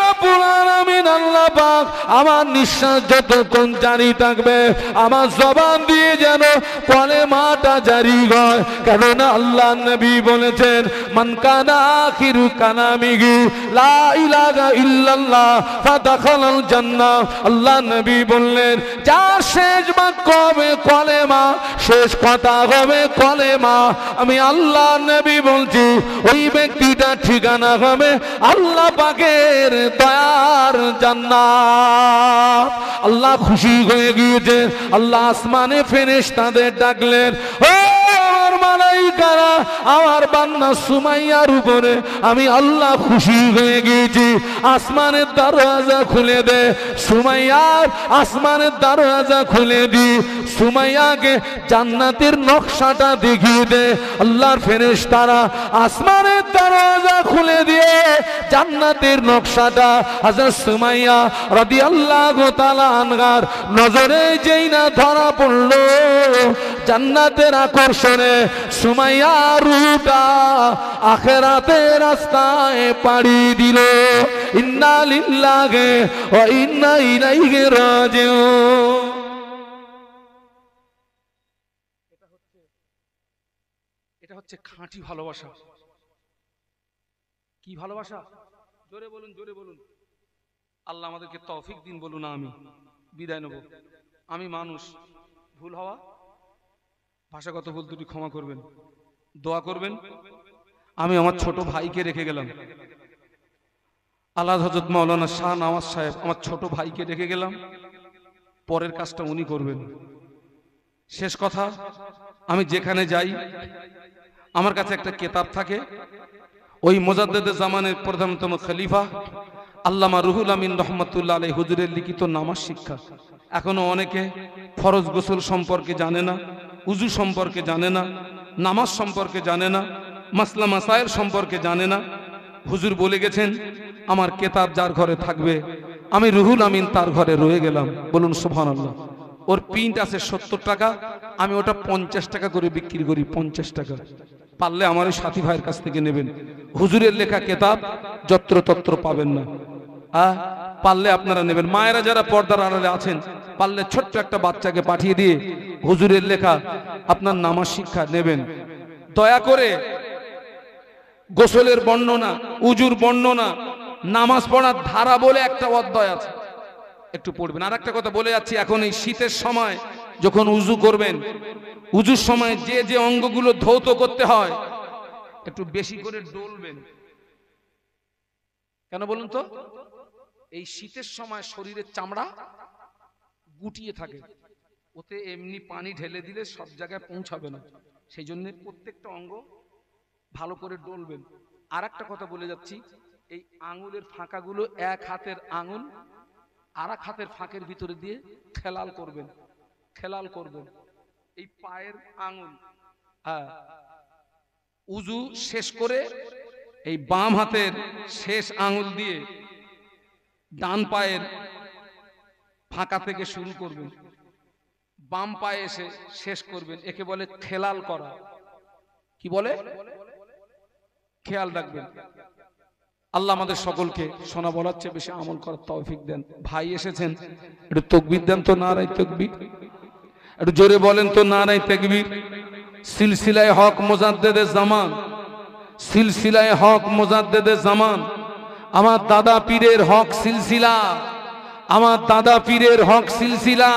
রব্বুল আলামিন, আল্লাহ পাক, আমার নিঃশ্বাস যতক্ষণ জারি থাকবে, আমার জবান দিয়ে যেন কলেমাটা জারি হয়। কেননা আল্লাহ নবী বলেছেন, মান কানা আখিরু কালামিহি লা ইলাহা ইল্লাল্লাহ ফাদাখালাল জান্নাহ। আল্লাহ নবী বললেন, যার শেষ বাক্য হবে কলেমা, শেষ কথা হবে কলেমা, আমি আল্লাহ নবী বলছি ওই ব্যক্তিটা ঠিকানা হবে আল্লাহ পাকের দয়ার জান্নাত। আল্লাহ খুশি হয়ে গিয়েছে, আল্লাহ আসমানে ফেরেশতাদের ডাকলেন, ও আমার মালাইকারা, আমার বান্দা সুমাইয়ার উপরে আমি আল্লাহ খুশি হয়ে গিয়েছি, আসমানের দরজা খুলে দে। সুমাইয়ার আসমানের দরজা খুলে দি, সুমাইয়াকে জান্নাতের নকশাটা দেখিয়ে দে। আল্লাহর ফেরেশতারা আসমানের দরজা খুলে দিয়ে জান্নাতের নকশাটা হযরত সুমাইয়া রাদিয়াল্লাহু তাআলা আনহার নজরে যেই না ধরা পড়ল, জান্নাতের আকর্ষণে সুমাইয়ার রূহটা আখিরাতের রাস্তায় পাড়ি দিল। ইন্না লিল্লাহি ওয়া ইন্না ইলাইহি রাজিউন। এটা হচ্ছে খাঁটি ভালোবাসা। কি ভালোবাসা? জোরে বলুন, জোরে বলুন। আল্লাহ আমাদেরকে তৌফিক দিন। বলুন আমি বিদায় নেব। আমি মানুষ, ভুল হওয়া, ভাষাগত ভুল ত্রুটি ক্ষমা করবেন, দোয়া করবেন। আমি আমার ছোট ভাইকে রেখে গেলাম, আল্লাহ হযরত মাওলানা শাহ নওয়াজ সাহেব, আমার ছোট ভাইকে রেখে গেলাম, পরের কাজটা উনি করবেন। শেষ কথা, আমি যেখানে যাই আমার কাছে একটা কিতাব থাকে, ওই মুজাদ্দেদে জামানের প্রধানতম খলিফা আল্লামা রুহুল আমিন রহমতুল্লাহ আলাইহি হুজুরের লিখিত নামাজ শিক্ষা। এখনো অনেকে ফরজ গোসল সম্পর্কে জানে না, উজু সম্পর্কে জানে না, নামাজ সম্পর্কে জানে না, মাসলা মাসায়েল সম্পর্কে জানে না। হুজুর বলে গেছেন, আমার কিতাব যার ঘরে থাকবে আমি রুহুল আমিন তার ঘরে রয়ে গেলাম। বলুন সুবহানাল্লাহ। ওর প্রিন্ট আছে 70 টাকা, আমি ওটা 50 টাকা করে বিক্রি করি, 50 টাকা। পারলে আমার ওই সাথী ভাইয়ের কাছ থেকে নেবেন। হুজুরের লেখা কিতাব যত্র তত্র পাবেন না, পারলে আপনারা নেবেন। মায়েরা যারা পর্দার আড়ালে আছেন, পারলে ছোট্ট একটা বাচ্চাকে পাঠিয়ে দিয়ে হুজুরের লেখা আপনার নামাজ শিক্ষা নেবেন। দয়া করে গোসলের বর্ণনা, উজুর বর্ণনা, নামাজ পড়ার ধারা বলে একটা অধ্যায় আছে, একটু পড়বেন। আর একটা কথা বলে যাচ্ছি, এখন এই শীতের সময় যখন উজু করবেন, উজুর সময় যে যে অঙ্গগুলো ধৌত করতে হয় একটু বেশি করে ডলবেন। কেন বলুন তো? এই শীতের সময় শরীরের চামড়া গুটিয়ে থাকে, ওতে এমনি পানি ঢেলে দিলে সব জায়গায় পৌঁছাবে না, সেই জন্য প্রত্যেকটা অঙ্গ ভালো করে ডলবেন। আর একটা কথা বলে যাচ্ছি, এই আঙুলের ফাঁকাগুলো এক হাতের আঙুল আর এক হাতের ফাঁকের ভিতরে দিয়ে খেলাল করবেন, খেলাল করবেন। এই পায়ের আঙুল, উজু শেষ করে এই বাম হাতের শেষ আঙুল দিয়ে ডান পায়ের ফাঁকা থেকে শুরু করবেন, বাম পায়ে এসে শেষ করবেন। একে বলে খেলাল করা। কি বলে? খেয়াল রাখবেন। আল্লাহ আমাদের সকলকে শোনা বলার চেয়ে বেশি আমল করার তৌফিক দেন। ভাই এসেছেন, একটু তাকবীর দেন তো, নারায়ে তাকবীর। একটু জোরে বলেন তো, নারায়ে তাকবীর। সিলসিলায়ে হক মুজাদ্দেদে জামান, সিলসিলায়ে হক মুজাদ্দেদে জামান, আমার দাদা পীরের হক সিলসিলা, আমার দাদা পীরের হক সিলসিলা।